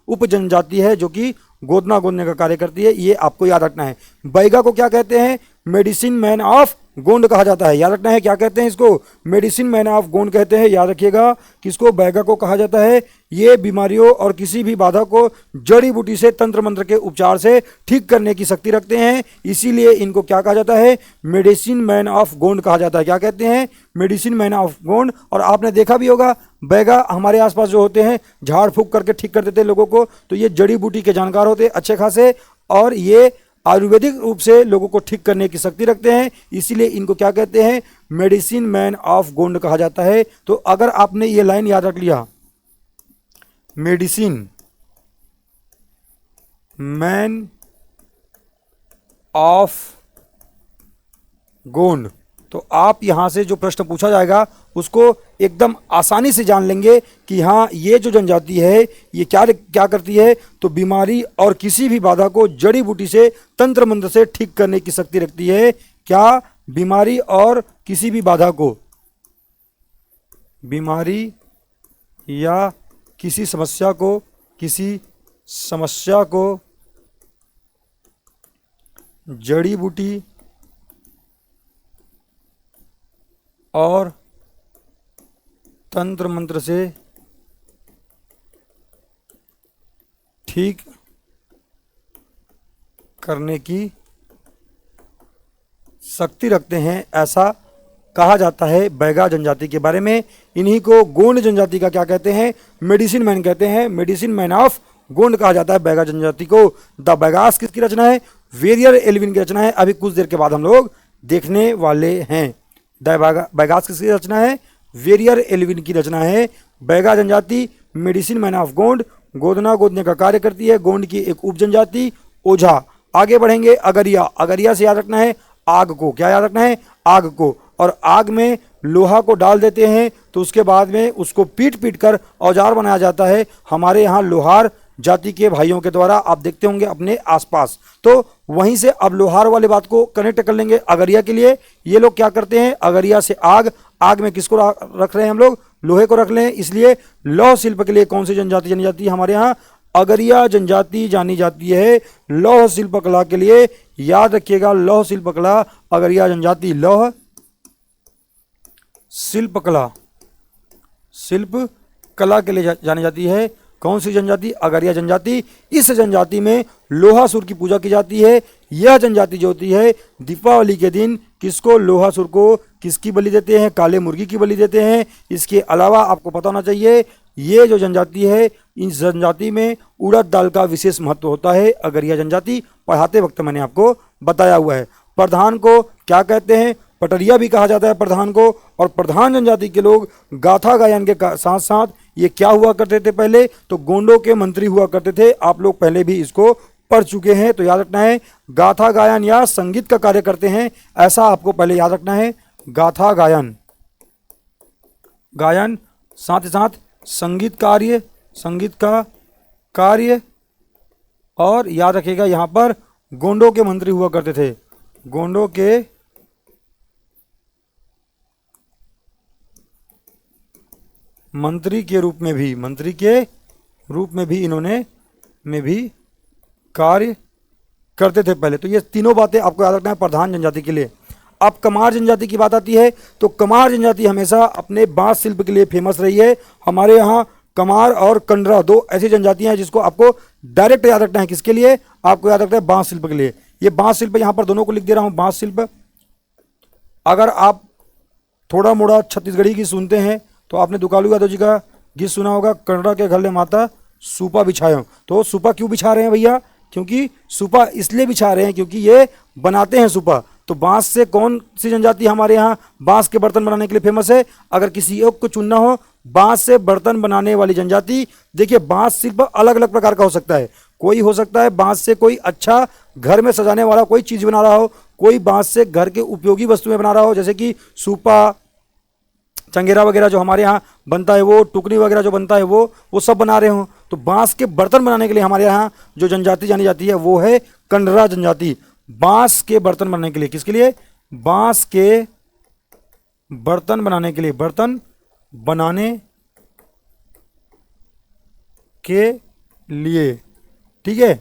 उप जनजाति है जो कि गोदना गोदने का कार्य करती है। ये आपको याद रखना है। बैगा को क्या कहते हैं? मेडिसिन मैन ऑफ गोंड कहा जाता है। याद रखना है, क्या कहते हैं इसको? मेडिसिन मैन ऑफ गोंड कहते हैं। याद रखिएगा, किसको? बैगा को कहा जाता है। ये बीमारियों और किसी भी बाधा को जड़ी बूटी से, तंत्र मंत्र के उपचार से ठीक करने की शक्ति रखते हैं। इसीलिए इनको क्या कहा जाता है? मेडिसिन मैन ऑफ गोंड कहा जाता है। क्या कहते हैं? Medicine man of Gond. और आपने देखा भी होगा बैगा हमारे आसपास जो होते हैं झाड़ फूक करके ठीक कर देते हैं लोगों को, तो ये जड़ी बूटी के जानकार होते हैं अच्छे खासे, और ये आयुर्वेदिक रूप से लोगों को ठीक करने की शक्ति रखते हैं। इसीलिए इनको क्या कहते हैं? मेडिसिन मैन ऑफ गोंड कहा जाता है। तो अगर आपने ये लाइन याद रख लिया, मेडिसिन मैन ऑफ गोंड, तो आप यहां से जो प्रश्न पूछा जाएगा उसको एकदम आसानी से जान लेंगे कि हाँ, ये जो जनजाति है ये क्या करती है? तो बीमारी और किसी भी बाधा को जड़ी बूटी से, तंत्र मंत्र से ठीक करने की शक्ति रखती है। क्या? बीमारी और किसी भी बाधा को, बीमारी या किसी समस्या को जड़ी बूटी और तंत्र मंत्र से ठीक करने की शक्ति रखते हैं, ऐसा कहा जाता है बैगा जनजाति के बारे में। इन्हीं को गोंड जनजाति का क्या कहते हैं? मेडिसिन मैन कहते हैं। मेडिसिन मैन ऑफ गोंड कहा जाता है बैगा जनजाति को। द बैगास किसकी रचना है? वेरियर एल्विन की रचना है। अभी कुछ देर के बाद हम लोग देखने वाले हैं। द बैगास किसकी रचना है? वेरियर एल्विन की रचना है। बैगा जनजाति मेडिसिन मैन ऑफ गोंड, गोदना गोदने का कार्य करती है। गोंड की एक उप जनजाति ओझा। आगे बढ़ेंगे, अगरिया। अगरिया से याद रखना है आग को। क्या याद रखना है? आग को। और आग में लोहा को डाल देते हैं तो उसके बाद में उसको पीट पीट कर औजार बनाया जाता है। हमारे यहाँ लोहार जाति के भाइयों के द्वारा आप देखते होंगे अपने आसपास। तो वहीं से अब लोहार वाली बात को कनेक्ट कर लेंगे अगरिया के लिए। ये लोग क्या करते हैं? अगरिया से आग, आग में किसको रख रहे हैं हम लोग? लोहे को रख लें। इसलिए लौह शिल्प के लिए कौन सी जनजाति जानी जाती है? हमारे यहाँ अगरिया जनजाति जानी जाती है लौह शिल्प कला के लिए। याद रखिएगा, लौह शिल्प कला अगरिया जनजाति, लौह शिल्प कला के लिए जानी जाती है कौन सी जनजाति? अगरिया जनजाति। इस जनजाति में लोहासुर की पूजा की जाती है। यह जनजाति जो होती है दीपावली के दिन किसको? लोहासुर को किसकी बलि देते हैं? काले मुर्गी की बलि देते हैं। इसके अलावा आपको पता होना चाहिए ये जो जनजाति है, इस जनजाति में उड़द दाल का विशेष महत्व होता है। अगरिया जनजाति पढ़ाते वक्त मैंने आपको बताया हुआ है। प्रधान को क्या कहते हैं? पटरिया भी कहा जाता है प्रधान को। और प्रधान जनजाति के लोग गाथा गायन के साथ साथ ये क्या हुआ करते थे? पहले तो गोंडों के मंत्री हुआ करते थे। आप लोग पहले भी इसको पढ़ चुके हैं, तो याद रखना है गाथा गायन या संगीत का कार्य करते हैं, ऐसा आपको पहले याद रखना है। गाथा गायन, गायन साथ ही साथ संगीत कार्य, संगीत का कार्य। और याद रखिएगा यहां पर गोंडों के मंत्री हुआ करते थे। गोंडों के मंत्री के रूप में भी, मंत्री के रूप में भी इन्होंने कार्य करते थे पहले। तो ये तीनों बातें आपको याद रखना है प्रधान जनजाति के लिए। अब कमार जनजाति की बात आती है तो कमार जनजाति हमेशा अपने बांस शिल्प के लिए फेमस रही है। हमारे यहाँ कमार और कंडरा दो ऐसी जनजातियां हैं जिसको आपको डायरेक्ट याद रखना है। किसके लिए? आपको याद रखना है बांस शिल्प के लिए। ये बांस शिल्प यहाँ पर दोनों को लिख दे रहा हूँ, बांस शिल्प। अगर आप थोड़ा मोड़ा छत्तीसगढ़ी की सुनते हैं तो आपने दुकालू यादव जी का गीत सुना होगा, कंडरा के घल्ले माता सूपा बिछायो। तो सूपा क्यों बिछा रहे हैं भैया? क्योंकि सूपा इसलिए बिछा रहे हैं क्योंकि ये बनाते हैं सूपा। तो बांस से कौन सी जनजाति हमारे यहाँ बांस के बर्तन बनाने के लिए फेमस है? अगर किसी एक को चुनना हो, बांस से बर्तन बनाने वाली जनजाति। देखिए बांस शिल्प अलग अलग प्रकार का हो सकता है। कोई हो सकता है बांस से कोई अच्छा घर में सजाने वाला कोई चीज बना रहा हो, कोई बांस से घर के उपयोगी वस्तुएं बना रहा हो, जैसे कि सूपा, चंगेरा वगैरह जो हमारे यहाँ बनता है, वो टुकनी वगैरह जो बनता है वो सब बना रहे हो। तो बांस के बर्तन बनाने के लिए हमारे यहाँ जो जनजाति जानी जाती है वो है कंडरा जनजाति। बांस के बर्तन बनाने के लिए, किसके लिए? बांस के बर्तन बनाने के लिए, बर्तन बनाने के लिए। ठीक है।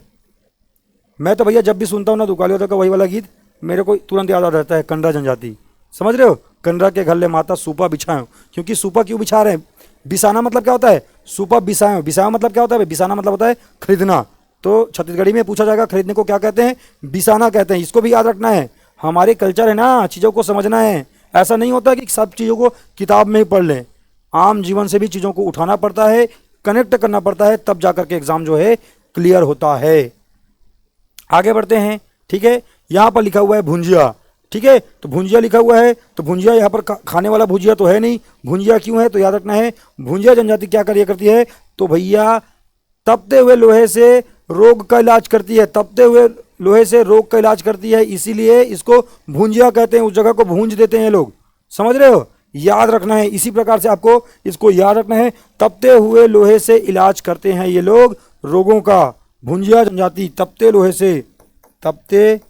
मैं तो भैया जब भी सुनता हूँ ना दुकालियों का वही वाला गीत, मेरे को तुरंत याद आ जाता है कंडरा जनजाति। समझ रहे हो? कंडरा के घल्ले माता सूपा बिछायो। क्योंकि सूपा क्यों बिछा रहे हैं? बिसाना मतलब क्या होता है? सूपा बिसायो। बिसायो मतलब क्या होता है? बिसाना मतलब होता है खरीदना। तो छत्तीसगढ़ी में पूछा जाएगा खरीदने को क्या कहते हैं? बिसाना कहते हैं। इसको भी याद रखना है। हमारे कल्चर है ना, चीज़ों को समझना है। ऐसा नहीं होता कि सब चीज़ों को किताब में ही पढ़ लें। आम जीवन से भी चीज़ों को उठाना पड़ता है, कनेक्ट करना पड़ता है, तब जाकर के एग्जाम जो है क्लियर होता है। आगे बढ़ते हैं। ठीक है। यहाँ पर लिखा हुआ है भुंजिया। ठीक है। तो भुंजिया लिखा हुआ है, तो भुंजिया यहाँ पर खाने वाला भुजिया तो है नहीं। भुंजिया क्यों है? तो याद रखना है भुंजिया जनजाति क्या कार्य करती है? तो भैया तपते हुए लोहे से रोग का इलाज करती है। तपते हुए लोहे से रोग का इलाज करती है, इसीलिए इसको भुंजिया कहते हैं। उस जगह को भूंज देते हैं लोग। समझ रहे हो? याद रखना है। इसी प्रकार से आपको इसको याद रखना है। तपते हुए लोहे से इलाज करते हैं ये लोग रोगों का। भुंजिया जनजाति तपते लोहे से, तपते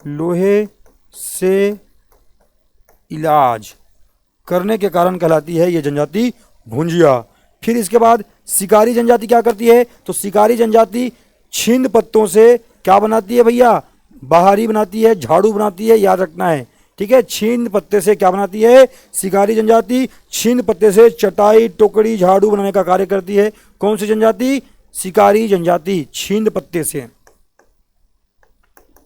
लोहे से इलाज करने के कारण कहलाती है ये जनजाति भुंजिया। फिर इसके बाद शिकारी जनजाति क्या करती है? तो शिकारी जनजाति छिंद पत्तों से क्या बनाती है भैया? बहारी बनाती है, झाड़ू बनाती है। याद रखना है। ठीक है। छिंद पत्ते से क्या बनाती है? शिकारी जनजाति छिंद पत्ते से चटाई, टोकरी, झाड़ू बनाने का कार्य करती है। कौन सी जनजाति? शिकारी जनजाति छिंद पत्ते से।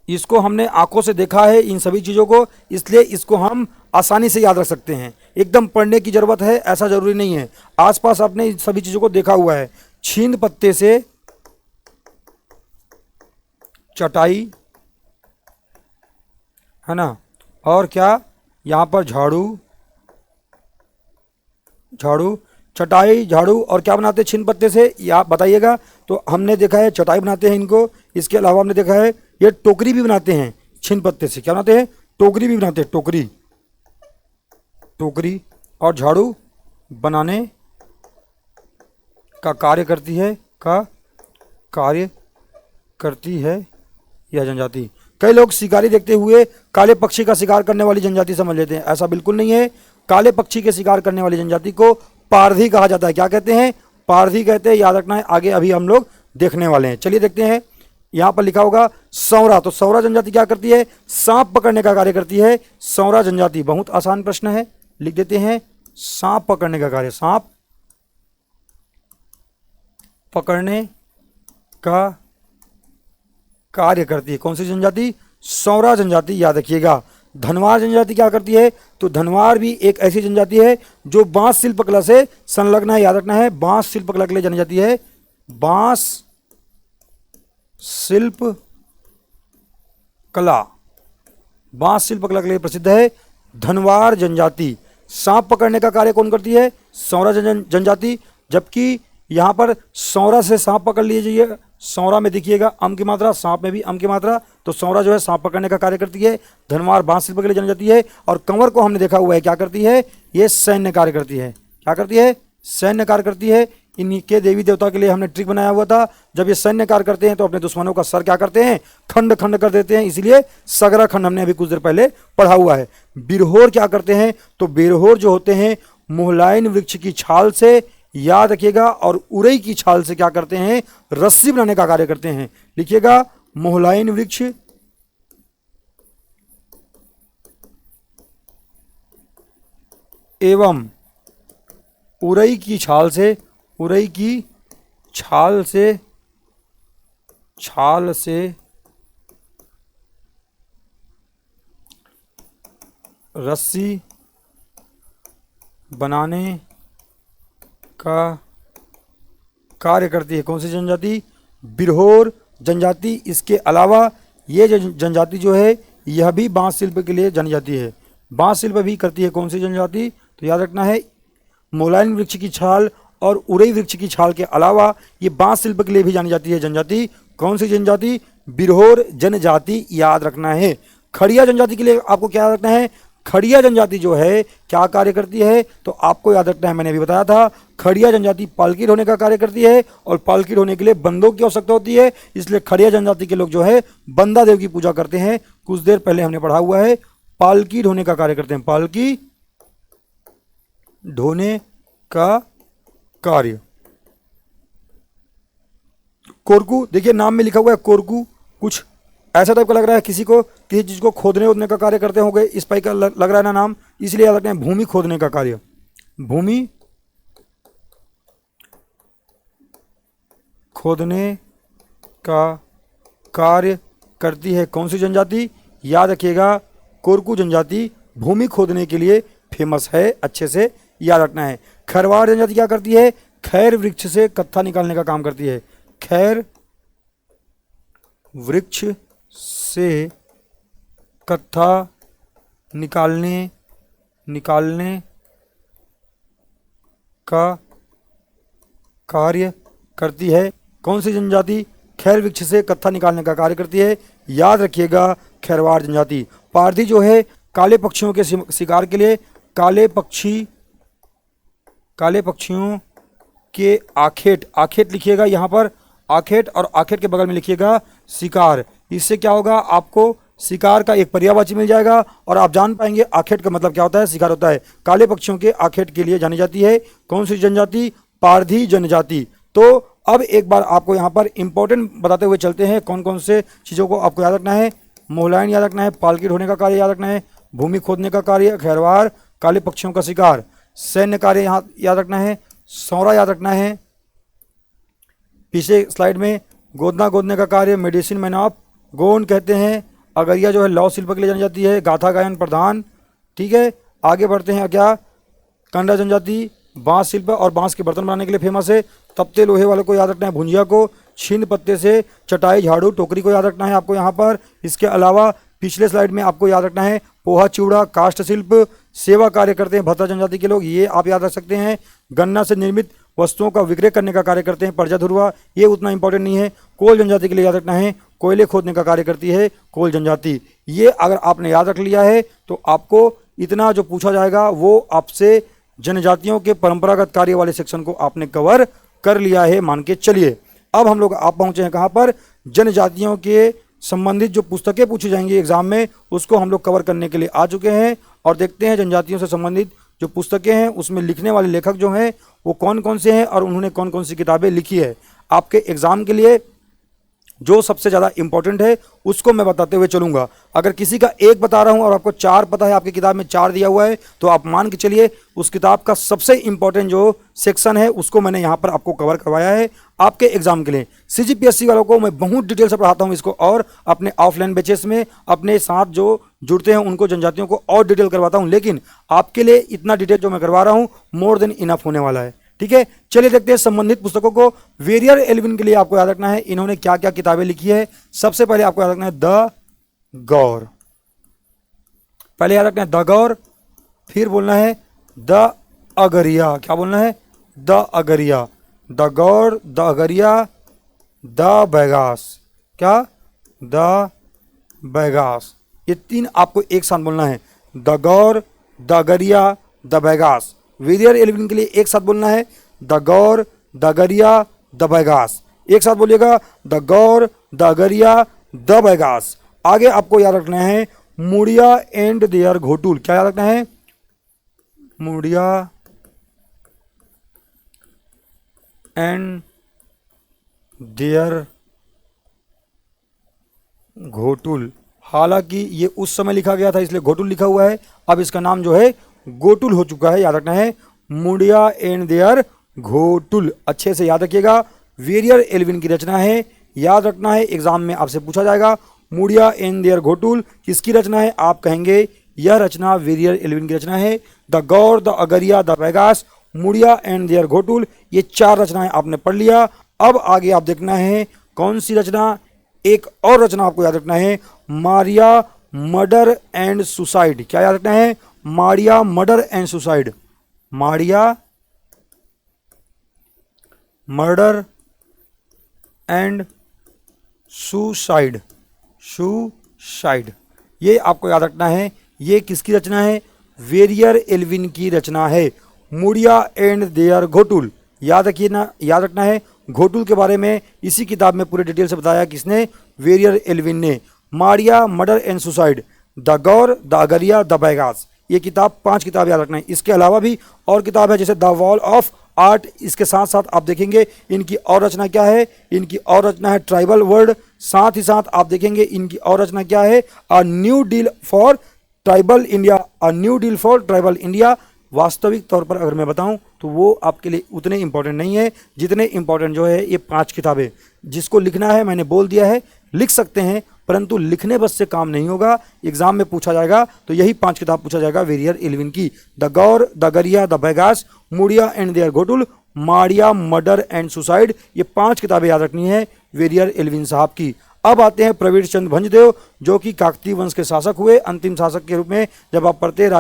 इसको हमने आंखों से देखा है इन सभी चीज़ों को, इसलिए इसको हम आसानी से याद रख सकते हैं। एकदम पढ़ने की जरूरत है ऐसा जरूरी नहीं है। आसपास आपने इन सभी चीज़ों को देखा हुआ है। छिंद पत्ते से चटाई, है ना, और क्या यहाँ पर झाड़ू, झाड़ू, चटाई, झाड़ू और क्या बनाते हैं छिंद पत्ते से? या बताइएगा। तो हमने देखा है चटाई बनाते हैं इनको। इसके अलावा हमने देखा है ये टोकरी भी बनाते हैं छिंद पत्ते से। क्या बनाते हैं? टोकरी भी बनाते हैं। टोकरी, टोकरी और झाड़ू बनाने का कार्य करती है, यह जनजाति। कई लोग शिकारी देखते हुए काले पक्षी का शिकार करने वाली जनजाति समझ लेते हैं। ऐसा बिल्कुल नहीं है। काले पक्षी के शिकार करने वाली जनजाति को पारधी कहा जाता है। क्या कहते हैं? पारधी कहते हैं। याद रखना है। आगे अभी हम लोग देखने वाले हैं। चलिए देखते हैं। यहाँ पर लिखा होगा सौरा। तो सौरा जनजाति क्या करती है? सांप पकड़ने का कार्य करती है सौरा जनजाति। बहुत आसान प्रश्न है, लिख देते हैं। सांप पकड़ने का कार्य, सांप पकड़ने का कार्य करती है। कौन सी जनजाति? सौरा जनजाति। याद रखिएगा। धनवार जनजाति क्या करती है? तो धनवार भी एक ऐसी जनजाति है जो बांस शिल्पकला से संलग्न है। याद रखना है, बांस शिल्पकला के लिए जानी जाती है। बांस शिल्प कला, बांस शिल्पकला के लिए प्रसिद्ध है धनवार जनजाति। सांप पकड़ने का कार्य कौन करती है? सौरा जनजाति। जबकि यहां पर सौरा से सांप पकड़ लीजिए, सौरा में देखिएगा अम की मात्रा, सांप में भी अम की मात्रा, तो सौरा जो है सांप पकड़ने का कार्य करती है। धनवार बांस शिल्प के लिए जानी जाती है। और कंवर को हमने देखा हुआ है क्या करती है? ये सैन्य कार्य करती है। क्या करती है? सैन्य कार्य करती है। इनके देवी देवता के लिए हमने ट्रिक बनाया हुआ था, जब ये सैन्य कार्य करते हैं तो अपने दुश्मनों का सर क्या करते हैं? खंड खंड कर देते हैं। इसलिए सगरा खंड हमने अभी कुछ देर पहले पढ़ा हुआ है। बिरहोर क्या करते हैं? तो बिरहोर जो होते हैं मोहलाइन वृक्ष की छाल से, याद रखिएगा, और उरई की छाल से क्या करते हैं? रस्सी बनाने का कार्य करते हैं। लिखिएगा, मोहलाइन वृक्ष एवं उरई की छाल से, उरई की छाल से रस्सी बनाने का कार्य करती है। कौन सी जनजाति? बिरहोर जनजाति। इसके अलावा ये जनजाति जो है यह भी बांस शिल्प के लिए जानी जाती है। बांस शिल्प भी करती है। कौन सी जनजाति? तो याद रखना है, मोलाइन वृक्ष की छाल और उरई वृक्ष की छाल के अलावा ये बांस शिल्प के लिए भी जानी जाती है जनजाति। कौन सी जनजाति? बिरहोर जनजाति। याद रखना है। खड़िया जनजाति के लिए आपको क्या याद रखना है? खड़िया जनजाति जो है क्या कार्य करती है? तो आपको याद रखना है, मैंने अभी बताया था, खड़िया जनजाति पालकी ढोने का कार्य करती है। और पालकी ढोने के लिए बंदों की आवश्यकता होती है, इसलिए खड़िया जनजाति के लोग जो है बंदा देव की पूजा करते हैं। कुछ देर पहले हमने पढ़ा हुआ है, पालकी ढोने का कार्य करते हैं। पालकी ढोने का कार्य। कोरकू, देखिए नाम में लिखा हुआ है कोरकू, कुछ ऐसा टाइप का लग रहा है किसी को, किसी चीज को खोदने उदने का कार्य करते होंगे, इस टाइप का लग रहा है ना नाम, इसलिए याद रखते हैं भूमि खोदने का कार्य। भूमि खोदने का कार्य करती है। कौन सी जनजाति? याद रखिएगा, कोरकू जनजाति भूमि खोदने के लिए फेमस है। अच्छे से याद रखना है। खरवार जनजाति क्या करती है? खैर वृक्ष से कत्था निकालने का काम करती है। खैर वृक्ष से कत्था निकालने का कार्य करती है। कौन सी जनजाति खैर वृक्ष से कत्था निकालने का कार्य करती है? याद रखिएगा, खैरवार जनजाति। पारधी जो है काले पक्षियों के शिकार के लिए, काले पक्षियों के आखेट, आखेट लिखिएगा यहाँ पर, आखेट, और आखेट के बगल में लिखिएगा शिकार। इससे क्या होगा? आपको शिकार का एक पर्यायवाची मिल जाएगा और आप जान पाएंगे आखेट का मतलब क्या होता है, शिकार होता है। काले पक्षियों के आखेट के लिए जानी जाती है। कौन सी जनजाति? पारधी जनजाति। तो अब एक बार आपको यहाँ पर इंपॉर्टेंट बताते हुए चलते हैं, कौन कौन से चीज़ों को आपको याद रखना है। मोहलाइन याद रखना है, पालकी ढोने का कार्य याद रखना है, भूमि खोदने का कार्य, खैरवार, काले पक्षियों का शिकार, सैन्य कार्य यहाँ याद रखना है, सौरा याद रखना है, पीछे स्लाइड में गोदने का कार्य मेडिसिन मैन ऑफ गोंड कहते हैं। अगरिया जो है लौह शिल्प के लिए जानी जाती है, गाथा गायन प्रधान। ठीक है, आगे बढ़ते हैं। क्या? कंडा जनजाति बांस शिल्प और बांस के बर्तन बनाने के लिए फेमस है। तपते लोहे वाले को याद रखना है, भुंजिया को, छीन पत्ते से चटाई, झाड़ू, टोकरी को याद रखना है आपको यहाँ पर। इसके अलावा पिछले स्लाइड में आपको याद रखना है पोहा चिवड़ा, काष्ठ शिल्प, सेवा कार्य करते हैं भद्रा जनजाति के लोग, ये आप याद रख सकते हैं। गन्ना से निर्मित वस्तुओं का विक्रय करने का कार्य करते हैं पर्जा धुरवा, ये उतना इंपॉर्टेंट नहीं है। कोल जनजाति के लिए याद रखना है, कोयले खोदने का कार्य करती है कोल जनजाति। ये अगर आपने याद रख लिया है तो आपको इतना जो पूछा जाएगा वो आपसे जनजातियों के परंपरागत कार्य वाले सेक्शन को आपने कवर कर लिया है, मान के चलिए। अब हम लोग आप पहुंचे हैं कहाँ पर? जनजातियों के संबंधित जो पुस्तकें पूछी जाएंगी एग्जाम में, उसको हम लोग कवर करने के लिए आ चुके हैं। और देखते हैं जनजातियों से संबंधित जो पुस्तकें हैं उसमें लिखने वाले लेखक जो हैं वो कौन कौन से हैं और उन्होंने कौन कौन सी किताबें लिखी है। आपके एग्जाम के लिए जो सबसे ज़्यादा इंपॉर्टेंट है उसको मैं बताते हुए चलूंगा। अगर किसी का एक बता रहा हूं और आपको चार पता है, आपकी किताब में चार दिया हुआ है, तो आप मान के चलिए उस किताब का सबसे इंपॉर्टेंट जो सेक्शन है उसको मैंने यहाँ पर आपको कवर करवाया है आपके एग्जाम के लिए। सीजीपीएससी वालों को मैं बहुत डिटेल से पढ़ाता हूँ इसको, और अपने ऑफलाइन बैचेस में अपने साथ जो जुड़ते हैं उनको, जनजातियों को और डिटेल करवाता हूँ। लेकिन आपके लिए इतना डिटेल जो मैं करवा रहा हूँ मोर देन इनफ होने वाला है। ठीक है, चलिए देखते हैं संबंधित पुस्तकों को। वेरियर एल्विन के लिए आपको याद रखना है इन्होंने क्या क्या किताबें लिखी है। सबसे पहले आपको याद रखना है द गौर, पहले याद रखना है द गौर, फिर बोलना है द अगरिया। क्या बोलना है? द अगरिया। द गौर, द अगरिया, द बैगास। क्या? द बैगास। ये तीन आपको एक साथ बोलना है, द गौर, the Agaria, the Baigas. Verrier Elwin के लिए एक साथ बोलना है द गौर, द अगरिया, द बैगास। एक साथ बोलिएगा द गौर, द अगरिया, द बैगास। आगे आपको याद रखना है मुड़िया एंड देयर घोटुल। क्या याद रखना है? मुड़िया एंड देयर घोटुल। हालांकि ये उस समय लिखा गया था इसलिए घोटुल लिखा हुआ है, अब इसका नाम जो है गोटुल हो चुका है। याद रखना है मुड़िया एंड देयर घोटुल। अच्छे से याद रखिएगा, वेरियर एल्विन की रचना है, याद रखना है, एग्जाम में आपसे पूछा जाएगा मुड़िया एंड देयर घोटुल किसकी रचना है? आप कहेंगे यह रचना वेरियर एल्विन की रचना है। द गौर, the Agaria, the Baigas, Muria and their Ghotul, ये चार रचनाएं आपने पढ़ लिया। अब आगे आप देखना है कौन सी रचना। एक और रचना आपको याद रखना है मारिया मर्डर एंड सुसाइड। क्या याद रखना है? Maria murder and suicide. Maria murder and suicide. Suicide, ये आपको याद रखना है। ये किसकी रचना है? वेरियर एल्विन की रचना है। मुड़िया एंड देयर घोटुल, याद रखिए ना, याद रखना है। घोटुल के बारे में इसी किताब में पूरे डिटेल से बताया किसने? वेरियर एल्विन ने। Maria murder and suicide, the गौर, द अगरिया, द बैगास, ये किताब, पांच किताब याद रखना है। इसके अलावा भी और किताब है जैसे द वॉल ऑफ आर्ट। इसके साथ साथ आप देखेंगे इनकी और रचना क्या है। इनकी और रचना है ट्राइबल वर्ल्ड। साथ ही साथ आप देखेंगे इनकी और रचना क्या है, a new deal for tribal India. A new deal for tribal India. वास्तविक तौर पर अगर मैं बताऊं तो वो आपके लिए उतने इंपॉर्टेंट नहीं है जितने इंपॉर्टेंट जो है ये पांच किताबें। जिसको लिखना है मैंने बोल दिया है, लिख सकते हैं, परंतु लिखने बस से काम नहीं होगा, एग्जाम में पूछा जाएगा तो यही पांच किताब पूछा जाएगा वेरियर एल्विन की। द गौर, the Agaria, the Baigas, Muria and their Ghotul, Maria murder and suicide, ये पांच किताबें याद रखनी है वेरियर एल्विन साहब की। अब आते हैं प्रवीण चंद भंजदेव, जो कि काकतीय वंश के शासक हुए, अंतिम शासक के रूप में जब आप पढ़ते हैं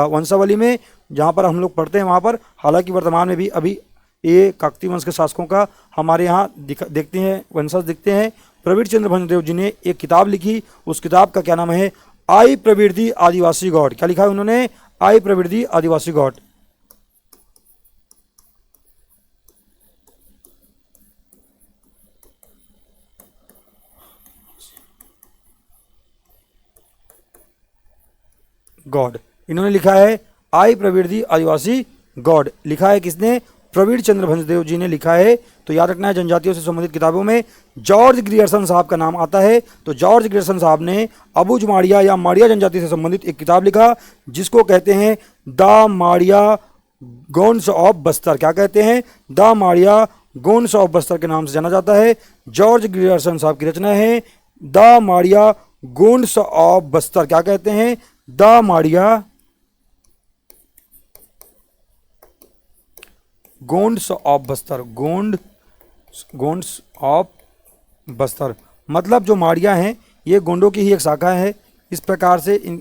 वंशावली में, जहाँ पर हम लोग पढ़ते हैं वहाँ पर। हालांकि वर्तमान में भी अभी ये काकतीय वंश के शासकों का हमारे यहाँ देखते हैं, वंशज दिखते हैं। प्रवीण चंद्र भंजदेव जी ने एक किताब लिखी, उस किताब का क्या नाम है? आई प्रवृत्ति आदिवासी गॉड। क्या लिखा है उन्होंने? आई प्रवृत्ति आदिवासी गॉड। गॉड, इन्होंने लिखा है आई प्रवृत्ति आदिवासी गॉड। लिखा है किसने? प्रवीण चंद्र भंजदेव जी ने लिखा है। तो याद रखना है जनजातियों से संबंधित किताबों में जॉर्ज ग्रियर्सन साहब का नाम आता है। तो जॉर्ज ग्रियर्सन साहब ने अबुझ माड़िया या माड़िया जनजाति से संबंधित एक किताब लिखा जिसको कहते हैं द माड़िया गोंड्स ऑफ बस्तर। क्या कहते हैं? द माड़िया गोंड्स ऑफ बस्तर के नाम से जाना जाता है। जॉर्ज ग्रियर्सन साहब की रचना है द माड़िया गोंड्स ऑफ बस्तर। क्या कहते हैं? The Madia Gonds of Bastar. Gonds of Bastar मतलब जो माड़िया हैं ये गोंडों की ही एक शाखा है। इस प्रकार से इन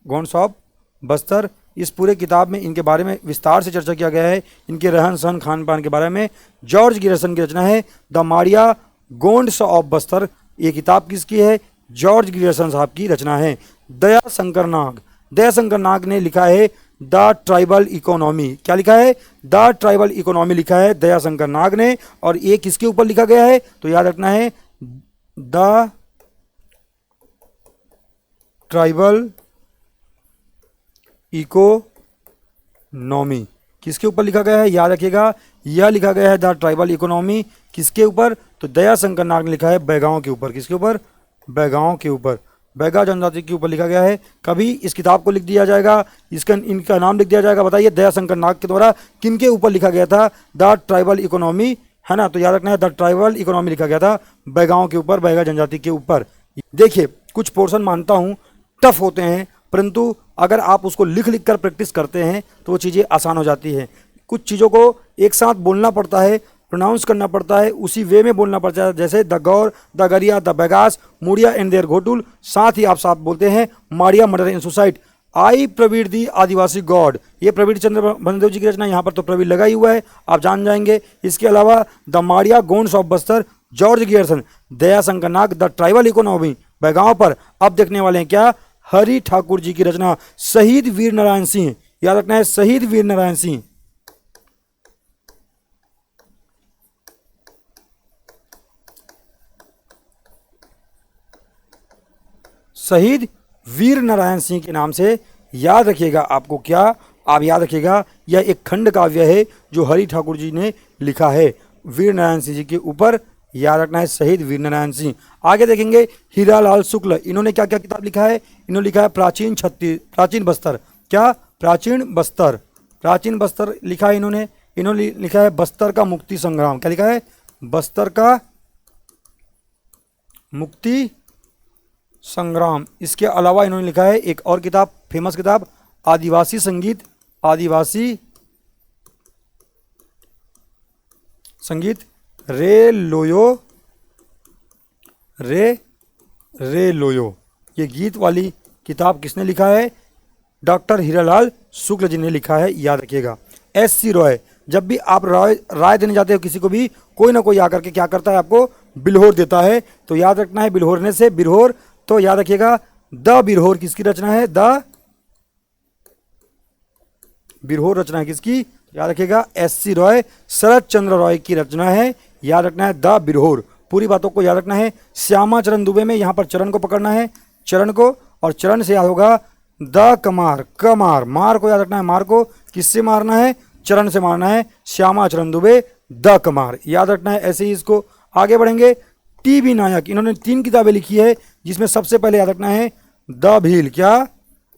गोंड्स ऑफ बस्तर, इस पूरे किताब में इनके बारे में विस्तार से चर्चा किया गया है, इनके रहन सहन खान पान के बारे में। जॉर्ज ग्रियर्सन की रचना है द माड़िया गोंड्स ऑफ बस्तर। ये किताब किसकी है? जॉर्ज ग्रियर्सन साहब की रचना है। दयाशंकर नाग, दयाशंकर नाग ने लिखा है द ट्राइबल इकोनॉमी। क्या लिखा है? द ट्राइबल इकोनॉमी लिखा है दयाशंकर नाग ने। और ये किसके ऊपर लिखा गया है? तो याद रखना है द ट्राइबल इकोनॉमी किसके ऊपर लिखा गया है? याद रखिएगा यह लिखा गया है द ट्राइबल इकोनॉमी किसके ऊपर, तो दयाशंकर नाग ने लिखा है बैगाओं के ऊपर। किसके ऊपर, बैगाओं के ऊपर, बैगा जनजाति के ऊपर लिखा गया है। कभी इस किताब को लिख दिया जाएगा, इनका नाम लिख दिया जाएगा। बताइए दयाशंकर नाग के द्वारा किन के ऊपर लिखा गया था द ट्राइबल इकोनॉमी, है ना। तो याद रखना है द ट्राइबल इकोनॉमी लिखा गया था बैगाओं के ऊपर, बैगा जनजाति के ऊपर। देखिए कुछ पोर्शन मानता हूँ टफ होते हैं, परंतु अगर आप उसको लिख लिख कर प्रैक्टिस करते हैं तो वो चीज़ें आसान हो जाती है। कुछ चीज़ों को एक साथ बोलना पड़ता है, प्रोनाउंस करना पड़ता है, उसी वे में बोलना पड़ता है, जैसे द गौर, the Agaria, the Baigas, Muria and their Ghotul. साथ ही आप साथ बोलते हैं Maria murder in suicide, I Praveen the Adivasi god. ये प्रवीण चंद्र बंदेव जी की रचना, यहाँ पर तो प्रवीण लगा ही हुआ है, आप जान जाएंगे। इसके अलावा the Maria Gonds of Bastar, George Grierson, Dayashankar Nag, the tribal economy बैगांव पर। अब देखने वाले हैं क्या, हरि ठाकुर जी की रचना शहीद वीर नारायण सिंह। याद रखना है शहीद वीर नारायण सिंह। शहीद वीर नारायण सिंह के नाम से याद रखिएगा। आपको क्या, आप याद रखिएगा यह एक खंड काव्य है जो हरि ठाकुर जी ने लिखा है वीर नारायण सिंह जी के ऊपर। याद रखना है शहीद वीर नारायण सिंह। आगे देखेंगे हीरालाल शुक्ल, इन्होंने क्या क्या किताब लिखा है, इन्होंने लिखा है प्राचीन बस्तर। क्या, प्राचीन बस्तर, प्राचीन बस्तर लिखा है इन्होंने। इन्होंने लिखा है बस्तर का मुक्ति संग्राम। क्या लिखा है, बस्तर का मुक्ति संग्राम। इसके अलावा इन्होंने लिखा है एक और किताब, फेमस किताब, आदिवासी संगीत, आदिवासी संगीत रे लोयो, रे लोयो। ये गीत वाली किताब किसने लिखा है, डॉक्टर हीरालाल शुक्ल जी ने लिखा है, याद रखिएगा। एस.सी. रॉय, जब भी आप राय देने जाते हो किसी को भी, कोई ना कोई आकर के क्या करता है, आपको बिल्होर देता है। तो याद रखना है बिल्होरने से बिरहोर, तो याद रखिएगा द बिरहोर किसकी रचना है, द बिरहोर रचना है किसकी, याद रखिएगा एस.सी. रॉय, शरद चंद्र रॉय की रचना है। याद रखना है द बिरहोर। पूरी बातों को याद रखना है। श्यामा चरण दुबे में यहाँ पर चरण को पकड़ना है, चरण को, और चरण से याद होगा द कमार, कमार, मार को याद रखना है, मार को किससे मारना है, चरण से मारना है। श्यामा चरण दुबे द कमार, याद रखना है। ऐसे ही इसको आगे बढ़ेंगे। टी.बी. नायक, इन्होंने 3 किताबें लिखी है, जिसमें सबसे पहले याद रखना है द भील। क्या,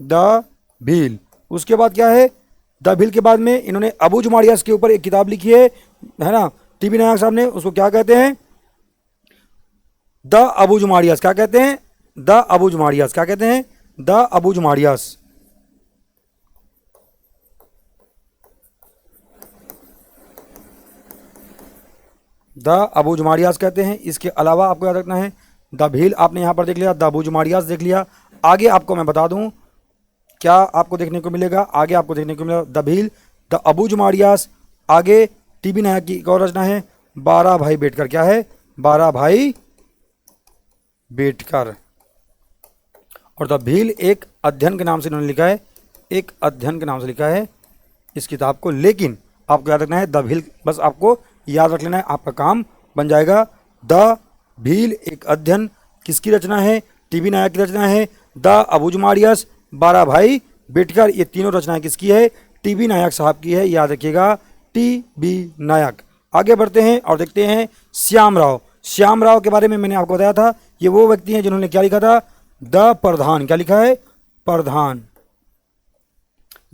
द भील। उसके बाद क्या है, द भील के बाद में इन्होंने अबू जुमाड़ियास के ऊपर एक किताब लिखी है ना, टी.बी. नायक साहब ने। उसको क्या कहते हैं, द अबू जुमाड़ियास। क्या कहते हैं, द अबू जुमाड़ियास। क्या कहते हैं, द अबू जुमाड़ियास। द अबू जुमाड़ियास कहते हैं। इसके अलावा आपको याद रखना है द भील, आपने यहाँ पर देख लिया, द अबू जुमाड़ियास देख लिया। आगे आपको मैं बता दूं क्या आपको देखने को मिलेगा, आगे आपको देखने को मिलेगा द भील, द अबू जुमाड़ियास। आगे टी.बी. नायक की एक और रचना है 12 भाई बेटकर। क्या है, 12 भाई बेटकर। और द भील एक अध्ययन के नाम से इन्होंने लिखा है, एक अध्ययन के नाम से लिखा है इस किताब को। लेकिन आपको याद रखना है द भील, बस आपको याद रख लेना है, आपका काम बन जाएगा। द भील एक अध्ययन किसकी रचना है, टी.बी. नायक की रचना है। द अबू जुमाड़ियास, 12 भाई बेटकर, ये तीनों रचनाएं किसकी है, टी.बी. नायक साहब की है, याद रखिएगा टी.बी. नायक। आगे बढ़ते हैं और देखते हैं श्याम राव। श्याम राव के बारे में मैंने आपको बताया था, ये वो व्यक्ति हैं जिन्होंने क्या लिखा था, द प्रधान। क्या लिखा है, प्रधान।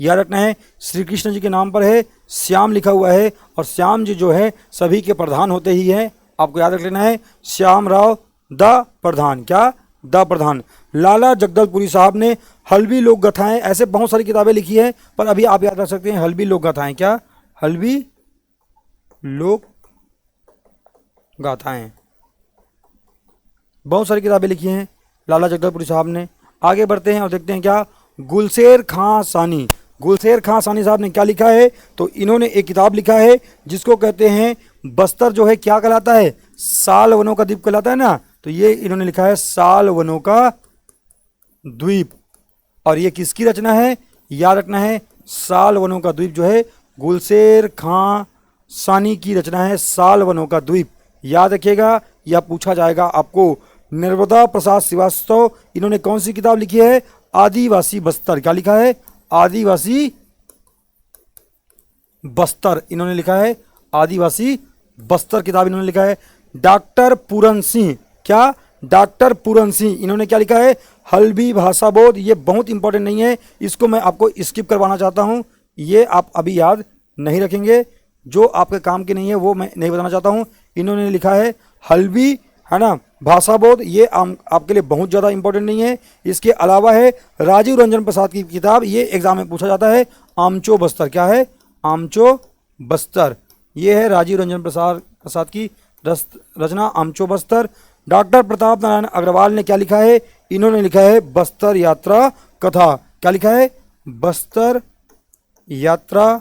याद रखना है श्री कृष्ण जी के नाम पर है, श्याम लिखा हुआ है, और श्याम जी जो है सभी के प्रधान होते ही हैं, आपको याद रख लेना है श्याम राव द प्रधान। क्या, द प्रधान। लाला जगदलपुरी साहब ने हल्बी लोक गाथाएं, ऐसे बहुत सारी किताबें लिखी है, पर अभी आप याद रख सकते हैं हल्बी लोक गाथाएं। क्या, हल्बी लोक गाथाएं, बहुत सारी किताबें लिखी हैं लाला जगदलपुरी साहब ने। आगे बढ़ते हैं और देखते हैं क्या, गुलशेर खां सानी। गुलशेर खां सानी साहब ने क्या लिखा है, तो इन्होंने एक किताब लिखा है जिसको कहते हैं बस्तर जो है क्या कहलाता है, साल वनों का द्वीप कहलाता है ना। तो ये इन्होंने लिखा है साल वनों का द्वीप, और ये किसकी रचना है, याद रखना है साल वनों का द्वीप जो है गुलशेर खां सानी की रचना है, साल वनों का द्वीप। याद रखिएगा, यह पूछा जाएगा आपको। नर्मदा प्रसाद श्रीवास्तव, इन्होंने कौन सी किताब लिखी है, आदिवासी बस्तर। क्या लिखा है, आदिवासी बस्तर, इन्होंने लिखा है आदिवासी बस्तर किताब इन्होंने लिखा है। डॉक्टर पूरन सिंह, क्या? डॉक्टर पूरन सिंह, इन्होंने क्या लिखा है? हल्बी भाषा बोध। ये बहुत इंपॉर्टेंट नहीं है, इसको मैं आपको स्किप करवाना चाहता हूँ, ये आप अभी याद नहीं रखेंगे, जो आपके काम की नहीं है वो मैं नहीं बताना चाहता हूँ। इन्होंने लिखा है हल्बी, है ना, भाषा बोध, ये आपके लिए बहुत ज़्यादा इंपॉर्टेंट नहीं है। इसके अलावा है राजीव रंजन प्रसाद की किताब, ये एग्जाम में पूछा जाता है, आमचो बस्तर। क्या है? आमचो बस्तर। ये है राजीव रंजन प्रसाद की रचना आमचो बस्तर। डॉक्टर प्रताप नारायण अग्रवाल ने क्या लिखा है? इन्होंने लिखा है बस्तर यात्रा कथा। क्या लिखा है? बस्तर यात्रा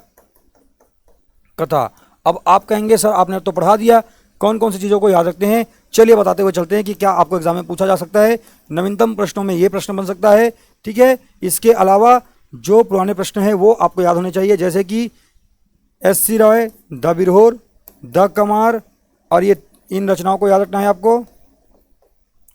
कथा। अब आप कहेंगे सर आपने तो पढ़ा दिया, कौन कौन सी चीज़ों को याद रखते हैं? चलिए बताते हुए चलते हैं कि क्या आपको एग्जाम में पूछा जा सकता है। नवीनतम प्रश्नों में ये प्रश्न बन सकता है, ठीक है। इसके अलावा जो पुराने प्रश्न हैं वो आपको याद होने चाहिए, जैसे कि SC. Roy, the Birhor, the Kumar, और ये इन रचनाओं को याद रखना है आपको।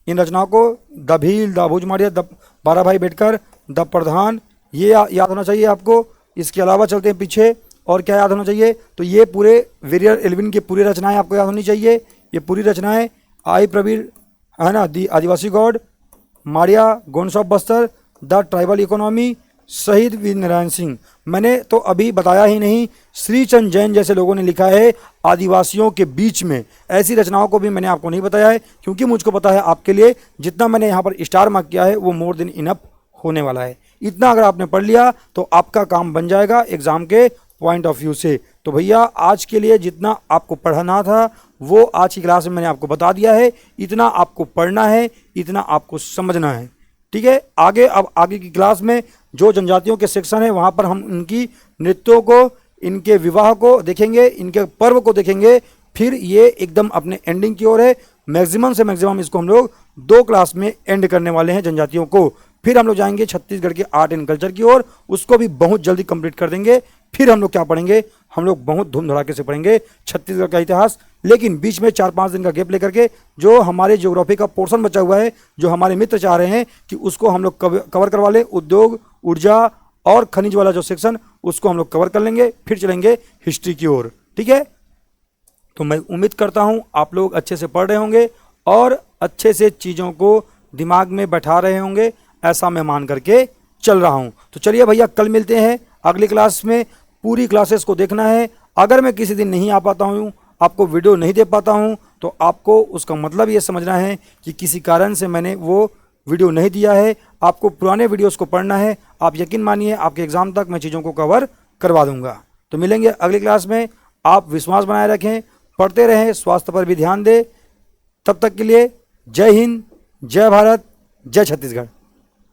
इन रचनाओं को द भील, द भुजमारिया, द बारह भाई बेटकर, द प्रधान, ये याद होना चाहिए आपको। इसके अलावा चलते हैं पीछे, और क्या याद होना चाहिए? तो ये पूरे वेरियर एल्विन की पूरी रचनाएं आपको याद होनी चाहिए। ये पूरी रचनाएं आई प्रवीर, है ना, the Adivasi god, Maria Gonds of Bastar, the tribal economy, Shaheed Veer Narayan Singh. मैंने तो अभी बताया ही नहीं, श्रीचंद जैन जैसे लोगों ने लिखा है आदिवासियों के बीच में। ऐसी रचनाओं को भी मैंने आपको नहीं बताया है, क्योंकि मुझको पता है आपके लिए जितना मैंने यहाँ पर स्टार मार्क किया है वो मोर देन इनफ होने वाला है। इतना अगर आपने पढ़ लिया तो आपका काम बन जाएगा एग्जाम के पॉइंट ऑफ व्यू से। तो भैया आज के लिए जितना आपको पढ़ना था वो आज की क्लास में मैंने आपको बता दिया है। इतना आपको पढ़ना है, इतना आपको समझना है, ठीक है। आगे अब आगे की क्लास में जो जनजातियों के सेक्शन है वहाँ पर हम इनकी नृत्यों को, इनके विवाह को देखेंगे, इनके पर्व को देखेंगे। फिर ये एकदम अपने एंडिंग की ओर है। मैक्सिमम से मैक्सिमम इसको हम लोग 2 क्लास में एंड करने वाले हैं जनजातियों को। फिर हम लोग जाएंगे छत्तीसगढ़ के आर्ट एंड कल्चर की ओर, उसको भी बहुत जल्दी कंप्लीट कर देंगे। फिर हम लोग क्या पढ़ेंगे? हम लोग बहुत धूम धड़ाके से पढ़ेंगे छत्तीसगढ़ का इतिहास, लेकिन बीच में 4-5 दिन का गैप लेकर के जो हमारे ज्योग्राफी का पोर्शन बचा हुआ है, जो हमारे मित्र चाह रहे हैं कि उसको हम लोग कवर करवा लें, उद्योग, ऊर्जा और खनिज वाला जो सेक्शन, उसको हम लोग कवर कर लेंगे। फिर चलेंगे हिस्ट्री की ओर, ठीक है। तो मैं उम्मीद करता हूँ आप लोग अच्छे से पढ़ रहे होंगे और अच्छे से चीज़ों को दिमाग में बैठा रहे होंगे, ऐसा मैं मान करके चल रहा हूँ। तो चलिए भैया, कल मिलते हैं अगली क्लास में। पूरी क्लासेस को देखना है। अगर मैं किसी दिन नहीं आ पाता हूँ, आपको वीडियो नहीं दे पाता हूँ, तो आपको उसका मतलब ये समझना है कि किसी कारण से मैंने वो वीडियो नहीं दिया है। आपको पुराने वीडियोस को पढ़ना है। आप यकीन मानिए आपके एग्ज़ाम तक मैं चीज़ों को कवर करवा दूंगा। तो मिलेंगे अगली क्लास में। आप विश्वास बनाए रखें, पढ़ते रहें, स्वास्थ्य पर भी ध्यान दें। तब तक के लिए जय हिंद, जय भारत, जय छत्तीसगढ़।